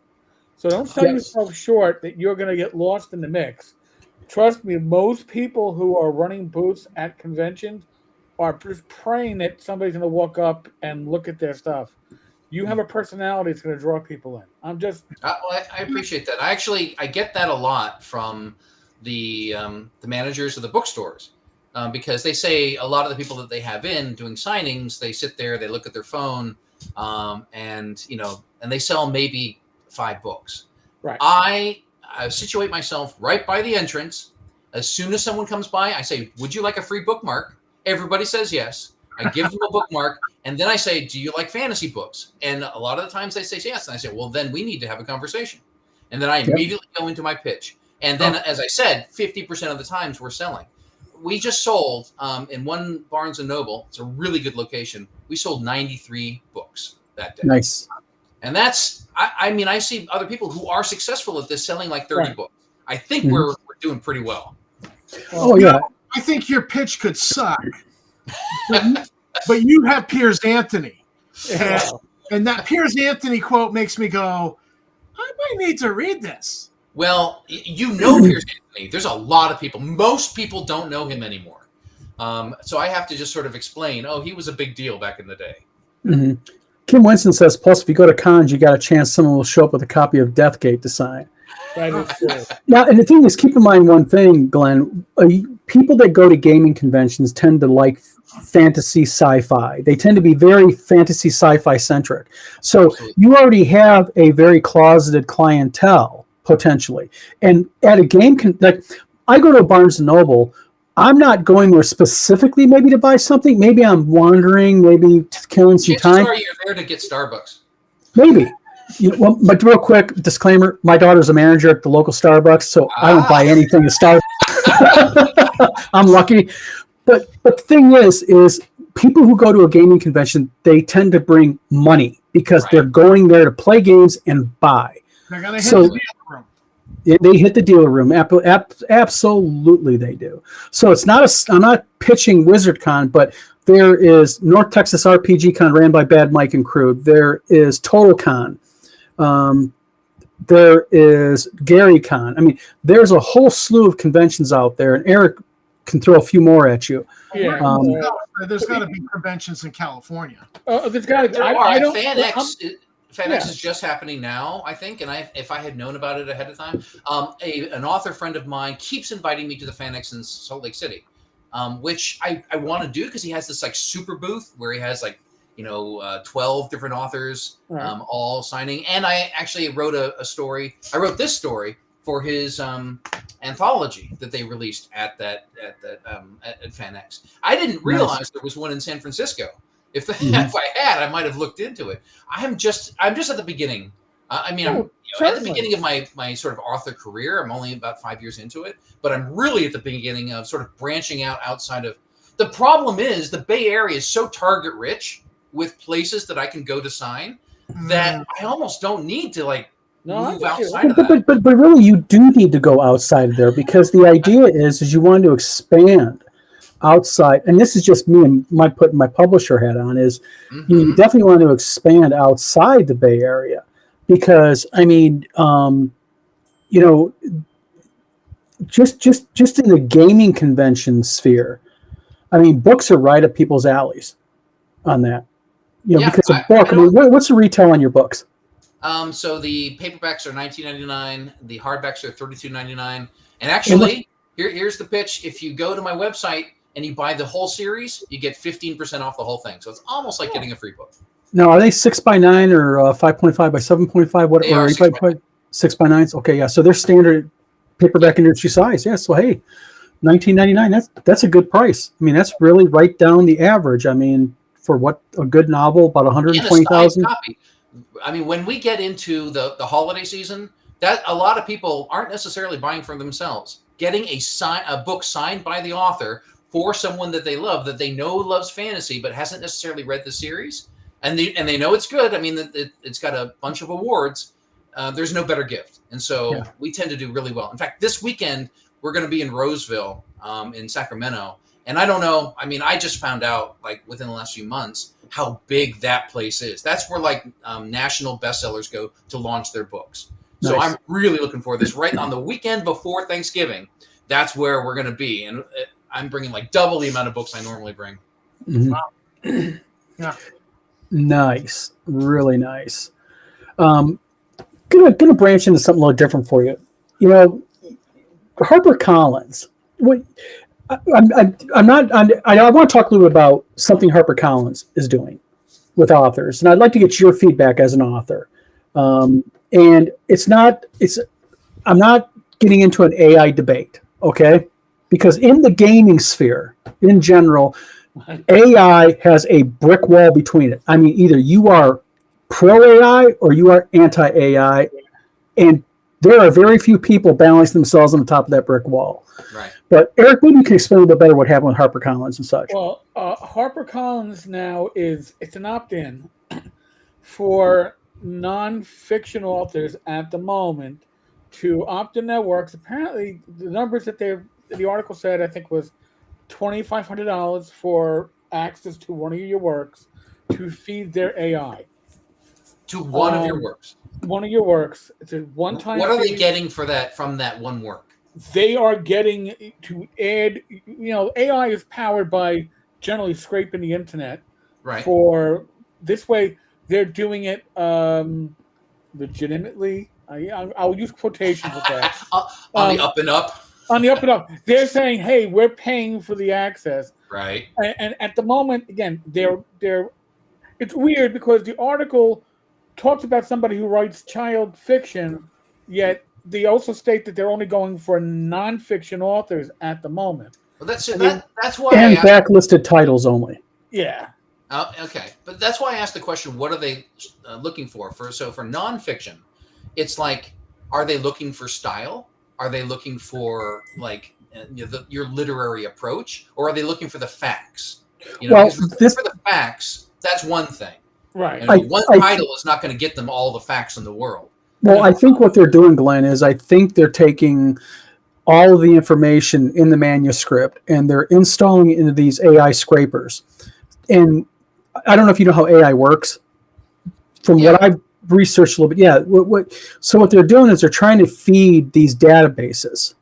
So don't sell yourself short that you're going to get lost in the mix. Trust me, most people who are running booths at conventions are just praying that somebody's going to walk up and look at their stuff. You have a personality that's going to draw people in. I appreciate that. I get that a lot from the managers of the bookstores because they say a lot of the people that they have in doing signings, they sit there, they look at their phone, and they sell maybe 5 books. Right. I situate myself right by the entrance. As soon as someone comes by, I say, "Would you like a free bookmark?" Everybody says yes. I give them a bookmark, and then I say, "Do you like fantasy books?" And a lot of the times they say yes. And I say, "Well, then we need to have a conversation." And then I immediately go into my pitch. And then, as I said, 50% of the times we're selling. We just sold in one Barnes & Noble. It's a really good location. We sold 93 books that day. Nice. And that's, I see other people who are successful at this selling like 30 books. I think we're doing pretty well. Oh, yeah. I think your pitch could suck, but you have Piers Anthony. And that Piers Anthony quote makes me go, I might need to read this. Well, Piers Anthony. There's a lot of people. Most people don't know him anymore. So I have to just sort of explain, he was a big deal back in the day. Mm-hmm. Kim Winston says, plus, if you go to cons, you got a chance someone will show up with a copy of Deathgate to sign. That is true. Now, and the thing is, keep in mind one thing, Glenn. People that go to gaming conventions tend to like fantasy sci-fi. They tend to be very fantasy sci-fi centric. So Absolutely. You already have a very closeted clientele, potentially. And at a game, I go to a Barnes & Noble, I'm not going there specifically maybe to buy something. Maybe I'm wandering, maybe killing some time. Chances are you're there to get Starbucks. Maybe. But real quick, disclaimer, my daughter's a manager at the local Starbucks, so I don't buy anything at Starbucks. I'm lucky. But the thing is people who go to a gaming convention, they tend to bring money because they're going there to play games and buy. They're going to hit the dealer room. They hit the dealer room. Absolutely they do. So it's I'm not pitching WizardCon, but there is North Texas RPG Con ran by Bad Mike and crew. There is TotalCon. There is GaryCon. I mean, there's a whole slew of conventions out there, and Eric can throw a few more at you. Yeah. There's got to be conventions in California. There's got to be. FanX is just happening now, I think, and if I had known about it ahead of time, an author friend of mine keeps inviting me to the FanX in Salt Lake City, which I want to do because he has this like super booth where he has 12 different authors all signing, and I actually wrote a story. I wrote this story for his anthology that they released at FanX. I didn't realize there was one in San Francisco. If I had, I might have looked into it. I'm just at the beginning. I'm at the beginning of my sort of author career. I'm only about 5 years into it, but I'm really at the beginning of sort of branching out outside of. The problem is the Bay Area is so target rich with places that I can go to sign that I almost don't need to move outside of that. But really, you do need to go outside of there because the idea is you want to expand outside, and this is just me and my putting my publisher hat on, is you definitely want to expand outside the Bay Area because just in the gaming convention sphere, I mean, books are right up people's alleys on that. Because a book, what's the retail on your books? So the paperbacks are $19.99. The hardbacks are $32.99. And actually, here's the pitch. If you go to my website and you buy the whole series, you get 15% off the whole thing. So it's almost like getting a free book. Now, are they 6x9 or 5.5 by 7.5? What They or are 6x9s? Okay, yeah. So they're standard paperback industry size. Yeah. So hey, $19.99. That's a good price. I mean, that's really right down the average. I mean, for what a good novel, about 120,000. Copy. I mean, when we get into the holiday season, that a lot of people aren't necessarily buying for themselves. Getting a book signed by the author for someone that they love, that they know loves fantasy, but hasn't necessarily read the series, and they know it's good. I mean, it's got a bunch of awards. There's no better gift, and so we tend to do really well. In fact, this weekend we're going to be in Roseville, in Sacramento, and I don't know. I mean, I just found out like within the last few months how big that place is. That's where like national bestsellers go to launch their books. So Nice. I'm really looking forward to this. Right on the weekend before Thanksgiving, that's where we're going to be, and I'm bringing like double the amount of books I normally bring. Mhm. Wow. Yeah. Nice, really nice. Gonna branch into something a little different for you. You know, Harper Collins. What I'm not. I want to talk a little bit about something Harper Collins is doing with authors, and I'd like to get your feedback as an author. And it's not. I'm not getting into an AI debate, okay? Because in the gaming sphere, in general, AI has a brick wall between it. I mean, either you are pro AI or you are anti AI, and there are very few people balancing themselves on the top of that brick wall. Right. But Eric, maybe you can explain a little bit better what happened with Harper Collins and such. Well, Harper Collins now it's an opt-in for non-fiction authors at the moment to opt in their works. Apparently, the numbers that the article said, I think, was $2,500 for access to one of your works to feed their AI. To one of your works. One of your works. It's a one-time. What are they getting for that from that one work? They are getting to add. You know, AI is powered by generally scraping the internet. Right. For this way, they're doing it legitimately. I'll use quotations with that. On the up and up. On the up and up, they're saying, "Hey, we're paying for the access." Right. And at the moment, again, they're. It's weird because the article talks about somebody who writes child fiction, yet they also state that they're only going for non-fiction authors at the moment. Well, that's why. And backlisted titles only. Yeah. Okay, but that's why I asked the question: what are they looking for? For nonfiction, it's like, are they looking for style? Are they looking for like your literary approach, or are they looking for the facts? You know, well, for the facts, that's one thing. Right. You know, one title is not going to get them all the facts in the world. Well, I think what they're doing, Glenn, is I think they're taking all of the information in the manuscript and they're installing it into these AI scrapers. And I don't know if you know how AI works. From what I've researched a little bit, so what they're doing is they're trying to feed these databases.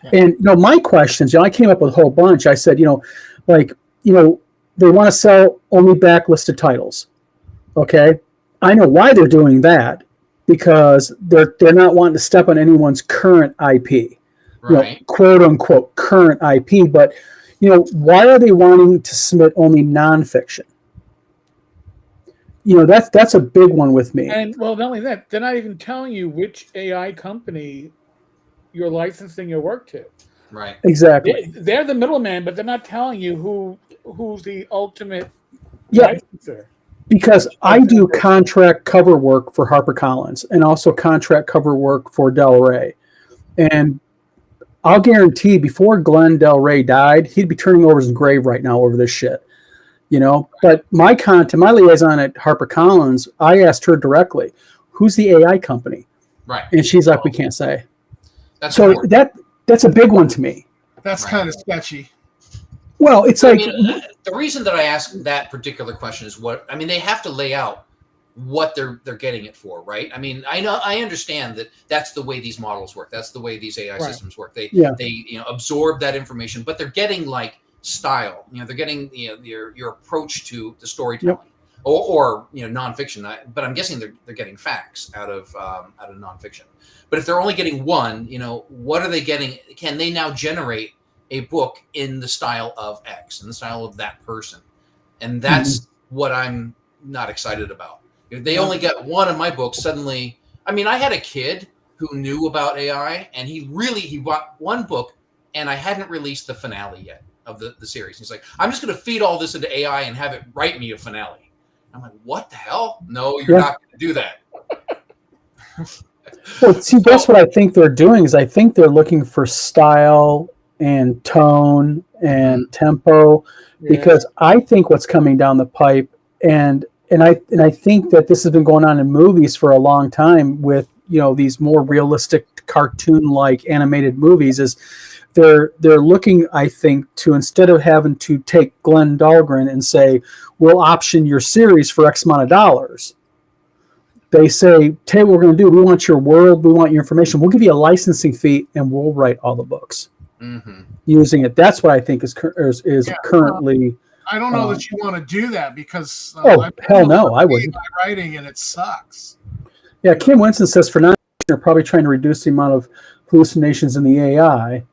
Yeah. And my questions, I came up with a whole bunch. I said, they want to sell only backlisted titles. Okay, I know why they're doing that, because they're not wanting to step on anyone's current IP, right? Quote unquote current IP. But why are they wanting to submit only nonfiction? That's a big one with me. And well, not only that, they're not even telling you which AI company you're licensing your work to. Right. Exactly. They're the middleman, but they're not telling you who's the ultimate licenser. Because I do contract cover work for HarperCollins and also contract cover work for Del Rey. And I'll guarantee before Glen Del Rey died, he'd be turning over his grave right now over this shit. But my liaison at HarperCollins, I asked her directly, who's the AI company? Right. And she's like, we can't say. That's a big one to me. That's kind of sketchy. Well, it's like the reason that I ask that particular question is they have to lay out what they're getting it for, right? I mean, I understand that that's the way these models work. That's the way these AI systems work. They absorb that information, but they're getting like style. They're getting your approach to the storytelling. Yep. or nonfiction. But I'm guessing they're getting facts out of nonfiction. But if they're only getting one, what are they getting? Can they now generate a book in the style of X, in the style of that person? And that's what I'm not excited about. If they only get one of my books, suddenly, I had a kid who knew about AI, and he bought one book, and I hadn't released the finale yet of the series. He's like, I'm just going to feed all this into AI and have it write me a finale. I'm like, what the hell? No, you're not going to do that. Well, see, that's what I think they're doing. Is I think they're looking for style and tone and tempo, because I think what's coming down the pipe, and I think that this has been going on in movies for a long time with these more realistic cartoon-like animated movies, is they're looking, I think, to, instead of having to take Glen Dahlgren and say, we'll option your series for X amount of dollars, they say, tell you what we're going to do. We want your world. We want your information. We'll give you a licensing fee, and we'll write all the books using it. That's what I think is currently. I don't know that you want to do that, because hell no, I wouldn't. Writing, and it sucks. Yeah, Kim Winston says for non, they're probably trying to reduce the amount of hallucinations in the AI.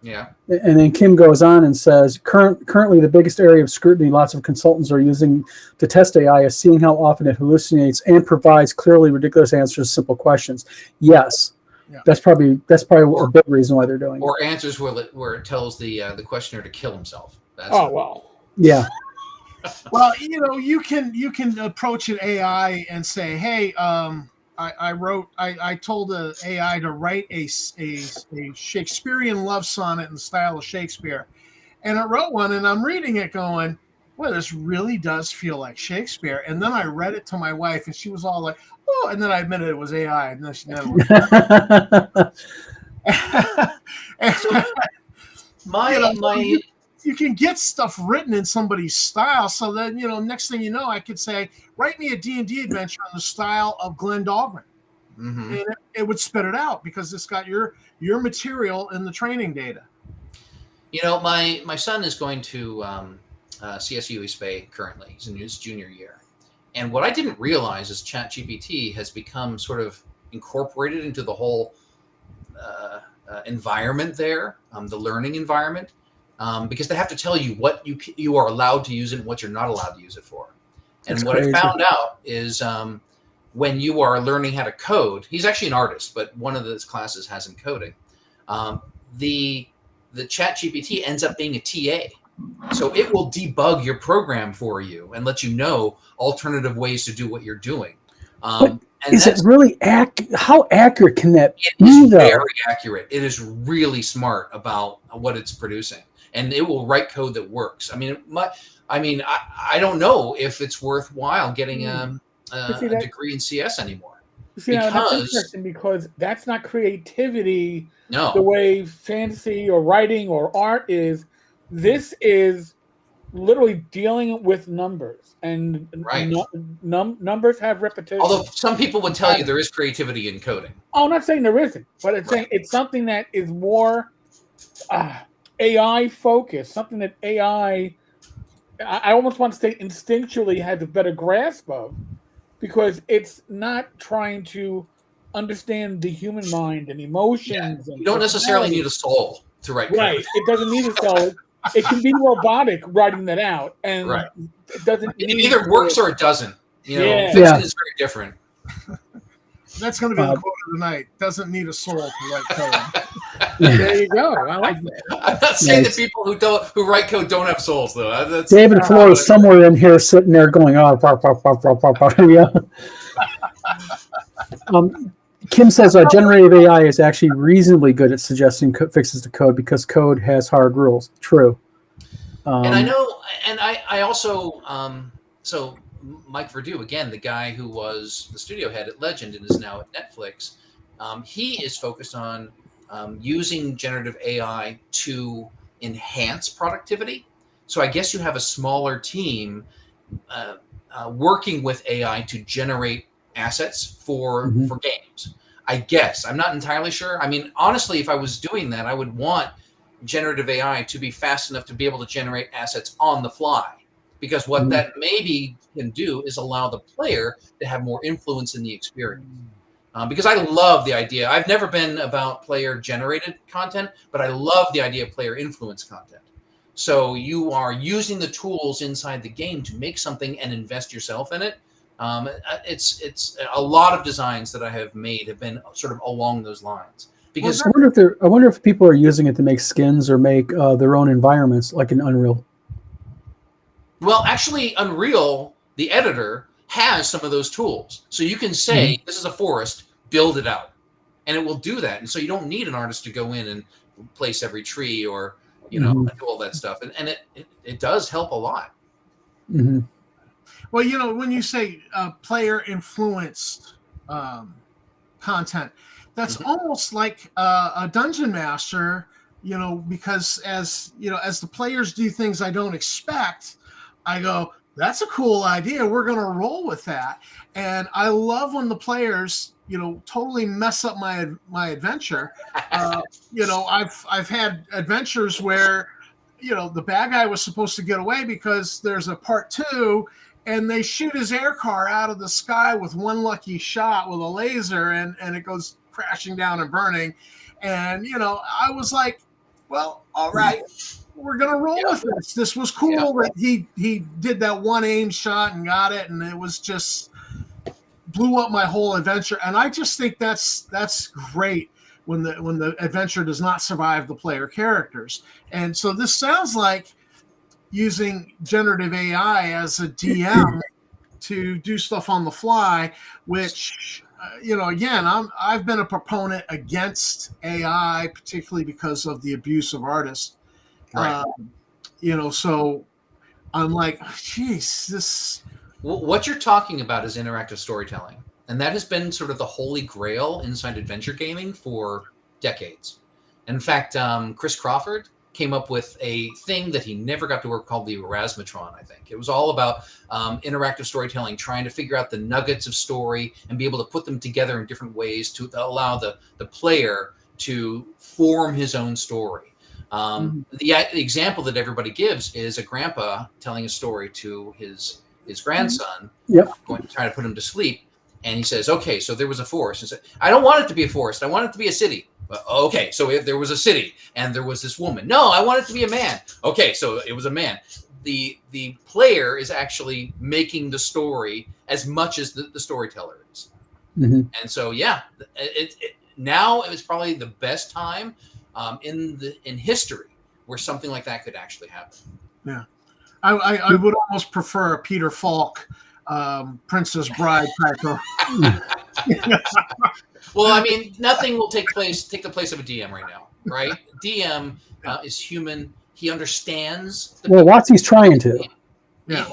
Yeah. And then Kim goes on and says, currently the biggest area of scrutiny lots of consultants are using to test AI is seeing how often it hallucinates and provides clearly ridiculous answers to simple questions. Yes. Yeah. That's probably a big reason why they're doing it. Or answers where it tells the questioner to kill himself. Yeah. Well, you can approach an AI and say, hey, I told the AI to write a Shakespearean love sonnet in the style of Shakespeare, and it wrote one, and I'm reading it going, well, this really does feel like Shakespeare. And then I read it to my wife, and she was all like, oh, and then I admitted it was AI, and then she never you can get stuff written in somebody's style. So then, next thing you know, I could say, write me a D&D adventure in the style of Glen Dahlgren. And it would spit it out, because it's got your material in the training data. My son is going to CSU East Bay currently. He's in his junior year. And what I didn't realize is ChatGPT has become sort of incorporated into the whole environment there, the learning environment. Because they have to tell you what you are allowed to use it and what you're not allowed to use it for. And what I found out is when you are learning how to code, he's actually an artist, but one of those classes has him coding. The ChatGPT ends up being a TA. So it will debug your program for you and let you know alternative ways to do what you're doing. Is it really how accurate can that be? It is very accurate. It is really smart about what it's producing. And it will write code that works. I don't know if it's worthwhile getting a degree in CS anymore. That's interesting, because that's not creativity. No. The way fantasy or writing or art is. This is literally dealing with numbers, and numbers have repetition. Although some people would tell you there is creativity in coding. I'm not saying there isn't, but I'm saying it's something that is more AI focused, something that AI, I almost want to say instinctually, has a better grasp of, because it's not trying to understand the human mind and emotions. You don't necessarily need a soul to write code. Right. It doesn't need a soul. It can be robotic writing that out, and it doesn't. It either works or it doesn't. Fiction is very different. That's going to be the quote of the night. Doesn't need a soul to write code. There you go. I like that. I'm not saying that people who write code don't have souls, though. David Floor is somewhere in here sitting there going, Kim says generative AI is actually reasonably good at suggesting fixes to code, because code has hard rules. True. And I know, and I also, so Mike Verdu, again, the guy who was the studio head at Legend and is now at Netflix, he is focused on using generative AI to enhance productivity. So I guess you have a smaller team working with AI to generate assets for games. I guess. I'm not entirely sure. Honestly, if I was doing that, I would want generative AI to be fast enough to be able to generate assets on the fly. because what that maybe can do is allow the player to have more influence in the experience. Because I love the idea. I've never been about player-generated content, but I love the idea of player-influenced content. So you are using the tools inside the game to make something and invest yourself in it. It's a lot of designs that I have made have been sort of along those lines. Because I wonder if people are using it to make skins or make their own environments, like in Unreal. Well, actually, Unreal, the editor, has some of those tools. So you can say, this is a forest, build it out. And it will do that. And so you don't need an artist to go in and place every tree or, do all that stuff. And it does help a lot. Mm-hmm. Well, when you say player-influenced content, that's almost like a dungeon master, because as the players do things I don't expect, I go, that's a cool idea. We're going to roll with that. And I love when the players, totally mess up my adventure. I've had adventures where, the bad guy was supposed to get away because there's a part 2 and they shoot his air car out of the sky with one lucky shot with a laser and it goes crashing down and burning. And, I was like, well, all right, we're going to roll with this. This was cool that he did that one aim shot and got it. And it was just blew up my whole adventure. And I just think that's great when the adventure does not survive the player characters. And so this sounds like using generative AI as a DM to do stuff on the fly, which, again, I've been a proponent against AI, particularly because of the abuse of artists. Right. So I'm like, geez, this. What you're talking about is interactive storytelling. And that has been sort of the holy grail inside adventure gaming for decades. In fact, Chris Crawford came up with a thing that he never got to work called the Erasmatron, I think. It was all about interactive storytelling, trying to figure out the nuggets of story and be able to put them together in different ways to allow the player to form his own story. The example that everybody gives is a grandpa telling a story to his grandson, going to try to put him to sleep. And he says, okay, so there was a forest. And said, I don't want it to be a forest. I want it to be a city. Okay, so there was a city and there was this woman. No, I want it to be a man. Okay, so it was a man. The player is actually making the story as much as the storyteller is. And so, now it was probably the best time in history where something like that could actually happen. Yeah. I would almost prefer a Peter Falk, Princess Bride type of. Well, I mean, nothing will take the place of a DM right now, right? DM is human. He understands. Watsy's trying to. Yeah.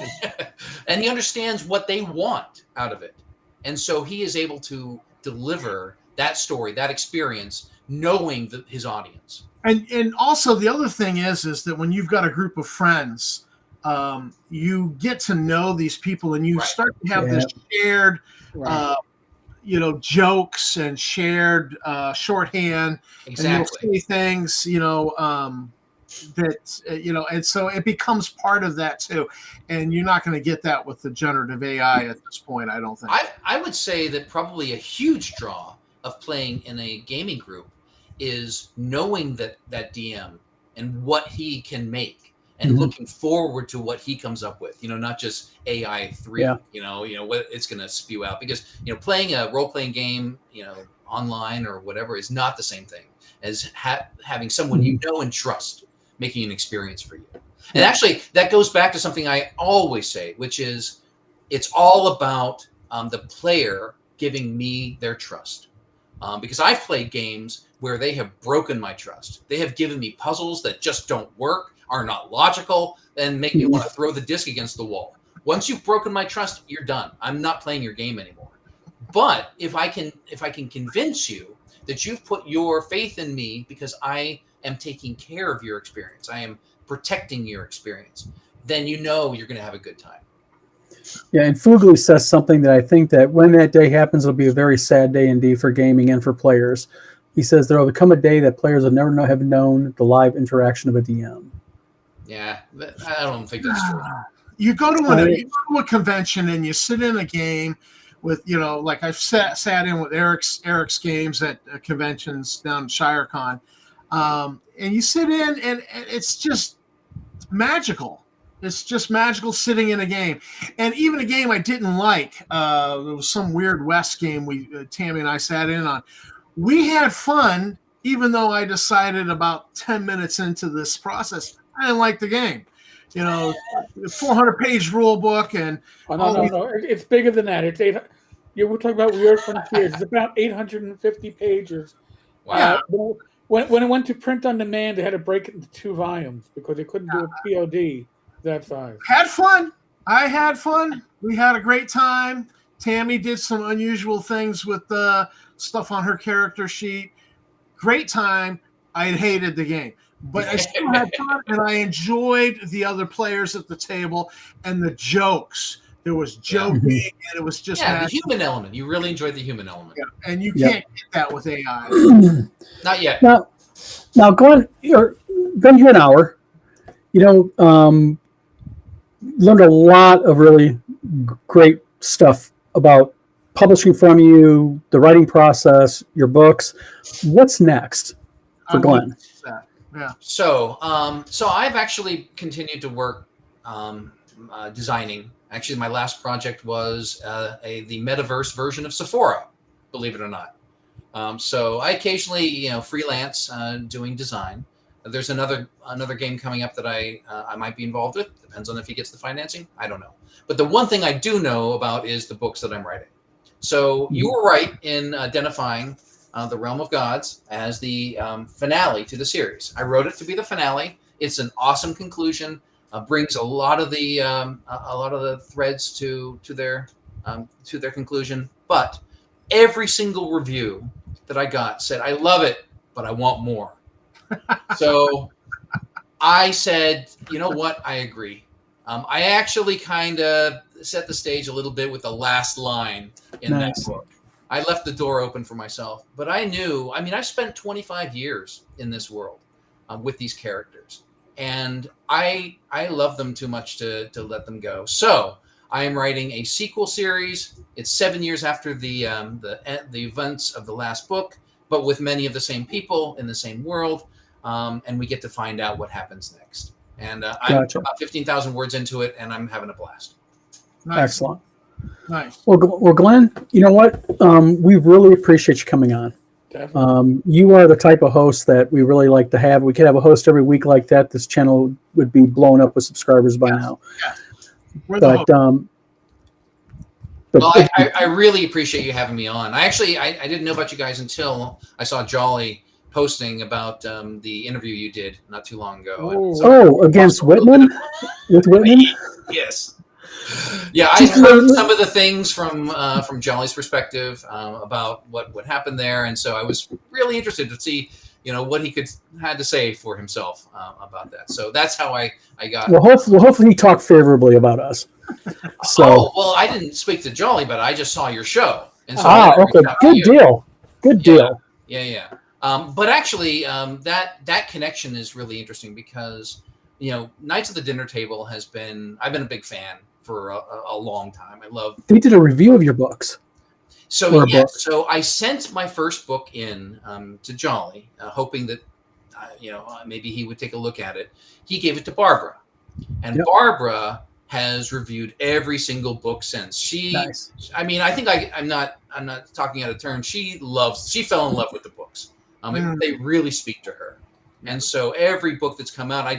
And he understands what they want out of it. And so he is able to deliver that story, that experience, knowing his audience. And also the other thing is that when you've got a group of friends, you get to know these people and you start to have this shared, jokes and shared shorthand. Exactly. And you'll say things, that, and so it becomes part of that too. And you're not going to get that with the generative AI at this point, I don't think. I would say that probably a huge draw of playing in a gaming group is knowing that DM and what he can make and looking forward to what he comes up with, not just AI 3, what it's going to spew out, because, playing a role-playing game, online or whatever is not the same thing as having someone you know and trust making an experience for you. And actually that goes back to something I always say, which is it's all about the player giving me their trust. Because I've played games where they have broken my trust. They have given me puzzles that just don't work, are not logical, and make me want to throw the disc against the wall. Once you've broken my trust, you're done. I'm not playing your game anymore. But if I can convince you that you've put your faith in me because I am taking care of your experience, I am protecting your experience, then you're going to have a good time. Yeah, and Fugly says something that I think that when that day happens, it'll be a very sad day indeed for gaming and for players. He says there will come a day that players will never have known the live interaction of a DM. Yeah, I don't think that's true. you go to a convention and you sit in a game with, like I've sat in with Eric's games at conventions down in ShireCon, and you sit in and it's just magical. It's just magical sitting in a game. And even a game I didn't like, there was some weird West game Tammy and I sat in on. We had fun, even though I decided about 10 minutes into this process, I didn't like the game. 400-page rule book and no. It's bigger than that. We're talking about Weird Frontiers. It's about 850 pages. Wow. When it went to print on demand, they had to break it into 2 volumes because they couldn't do a POD that size. Had fun. I had fun. We had a great time. Tammy did some unusual things with the stuff on her character sheet. Great time. I hated the game, but I still had fun, and I enjoyed the other players at the table and the jokes. There was joking, and it was just the human element. You really enjoyed the human element. Yeah. And you can't get that with AI. Not yet. Now, Glenn, you're an hour. Learned a lot of really great stuff about publishing from you, the writing process, your books. What's next for Glenn? Yeah. So I've actually continued to work designing. Actually, my last project was the metaverse version of Sephora, believe it or not. So I occasionally, freelance doing design. There's another game coming up that I might be involved with. Depends on if he gets the financing. I don't know. But the one thing I do know about is the books that I'm writing. So you were right in identifying The Realm of Gods as the finale to the series. I wrote it to be the finale. It's an awesome conclusion. Brings a lot of the threads to their conclusion. But every single review that I got said, "I love it, but I want more." So I said, you know what? I agree. I actually kind of set the stage a little bit with the last line in that book. I left the door open for myself, but I knew, I spent 25 years in this world with these characters, and I love them too much to let them go. So I am writing a sequel series. It's 7 years after the events of the last book, but with many of the same people in the same world. And we get to find out what happens next. And I'm about 15,000 words into it, and I'm having a blast. Nice. Excellent. Nice. Well, Glenn, you know what? We really appreciate you coming on. You are the type of host that we really like to have. We could have a host every week like that. This channel would be blown up with subscribers by now. Yeah. Well, I really appreciate you having me on. I didn't know about you guys until I saw Jolly posting about the interview you did not too long ago. Against Whitman? With Whitman? Yes. Yeah, I heard some of the things from Jolly's perspective about what happened there, and so I was really interested to see, what he had to say for himself about that. So that's how I got. Well, hopefully he talked favorably about us. So. Well, I didn't speak to Jolly, but I just saw your show, and so okay, good deal. Good deal. Yeah. But actually, that connection is really interesting because, Knights of the Dinner Table I've been a big fan for a long time. They did a review of your books. So I sent my first book in to Jolly, hoping that, maybe he would take a look at it. He gave it to Barbara, and Barbara has reviewed every single book since. Nice. I think I'm not talking out of turn. She fell in love with the books. They really speak to her. And so every book that's come out, I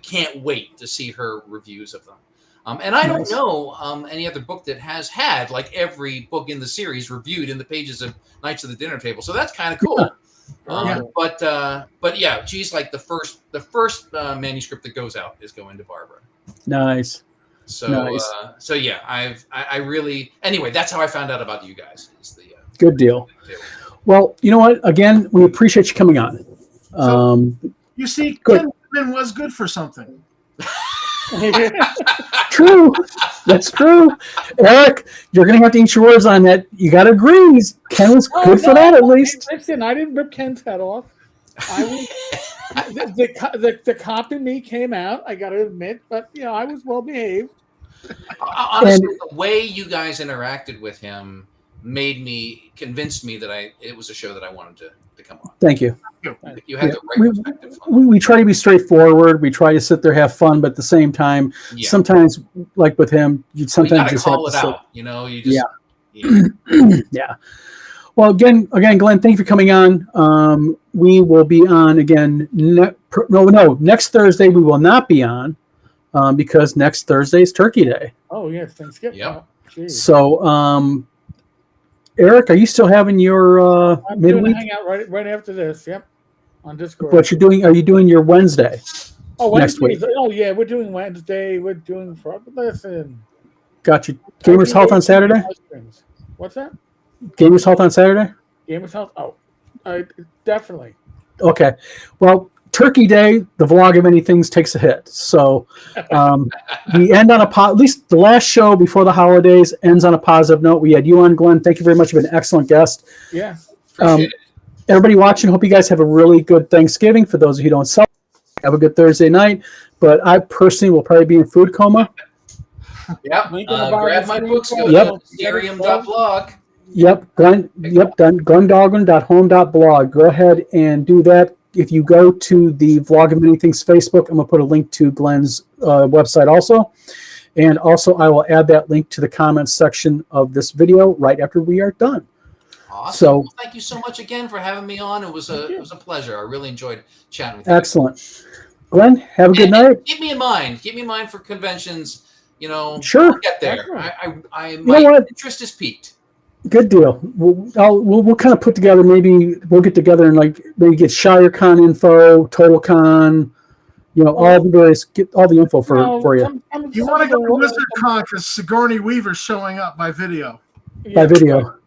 can't wait to see her reviews of them. And I don't know any other book that has had like every book in the series reviewed in the pages of Knights of the Dinner Table. So that's kind of cool. But yeah, she's like the first manuscript that goes out is going to Barbara. Nice. So yeah, I really, anyway, that's how I found out about you guys. Good deal. Well, you know what? Again, we appreciate you coming on. You see, Ken was good for something. True. That's true. Eric, you're going to have to eat your words on that. You got to agree. Ken was good for that, at least. Listen, I didn't rip Ken's head off. the cop in me came out. I got to admit, but I was well behaved. Honestly, the way you guys interacted with him convinced me that it was a show that I wanted to come on. Thank you. You had the right perspective. We try to be straightforward. We try to sit there, have fun, but at the same time, sometimes, like with him, you sometimes just call have it to out. You just yeah. Well, again, Glenn, thank you for coming on. We will be on again. Next Thursday we will not be on because next Thursday is Turkey Day. Oh yes, Thanksgiving. Yep. Oh, so, Eric, are you still having your midweek? Hang out right after this. Yep, on Discord. What are you doing your Wednesday? Oh, next week? Oh yeah, we're doing Wednesday. We're doing listen. Got you. Gamers Health on Saturday. What's that? Gamers Health on Saturday. Gamers Health. Oh, definitely. Okay. Well, Turkey Day, the vlog of many things takes a hit. So we end on at least the last show before the holidays ends on a positive note. We had you on, Glenn. Thank you very much. You've been an excellent guest. Yeah. Appreciate it. Everybody watching, hope you guys have a really good Thanksgiving. For those of you who don't celebrate, have a good Thursday night. But I personally will probably be in food coma. Yep. Grab my books. Go Yep. to Ethereum.blog. Yep. Glendahlgren.home.blog. Go ahead and do that. If you go to the Vlog of Many Things Facebook, I'm going to put a link to Glenn's website also. And also, I will add that link to the comments section of this video right after we are done. Awesome. So, well, thank you so much again for having me on. It was a pleasure. I really enjoyed chatting with you. Excellent. Glenn, have a good night. Keep me in mind. Keep me in mind for conventions. Sure. I'll get there. My interest is peaked. Good deal. We'll kind of put together. Maybe we'll get together and maybe get ShireCon info, TotalCon. All the various get all the info for you. You want to go to WizardCon because Sigourney Weaver's showing up by video. By video.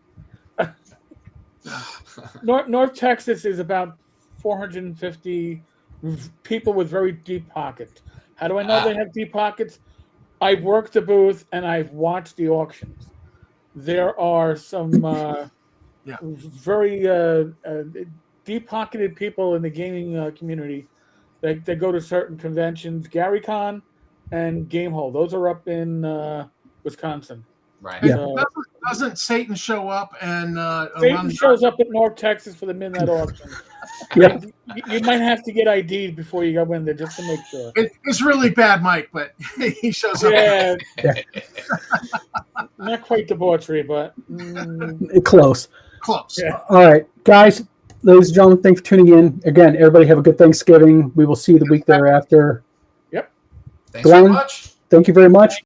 North Texas is about 450 people with very deep pockets. How do I know they have deep pockets? I've worked the booth and I've watched the auctions. There are some very deep-pocketed people in the gaming community that go to certain conventions. GaryCon and Gamehole. Those are up in Wisconsin. Right. Yeah. Doesn't Satan show up and Satan shows up at North Texas for the midnight auction. Yeah. You might have to get ID'd before you go in there just to make sure. It's really bad, Mike, but he shows up. Yeah. Not quite debauchery, but Close. Yeah. All right, guys, ladies and gentlemen, thanks for tuning in. Again, everybody have a good Thanksgiving. We will see you the week thereafter. Yep. Thanks Glenn, so much. Thank you very much.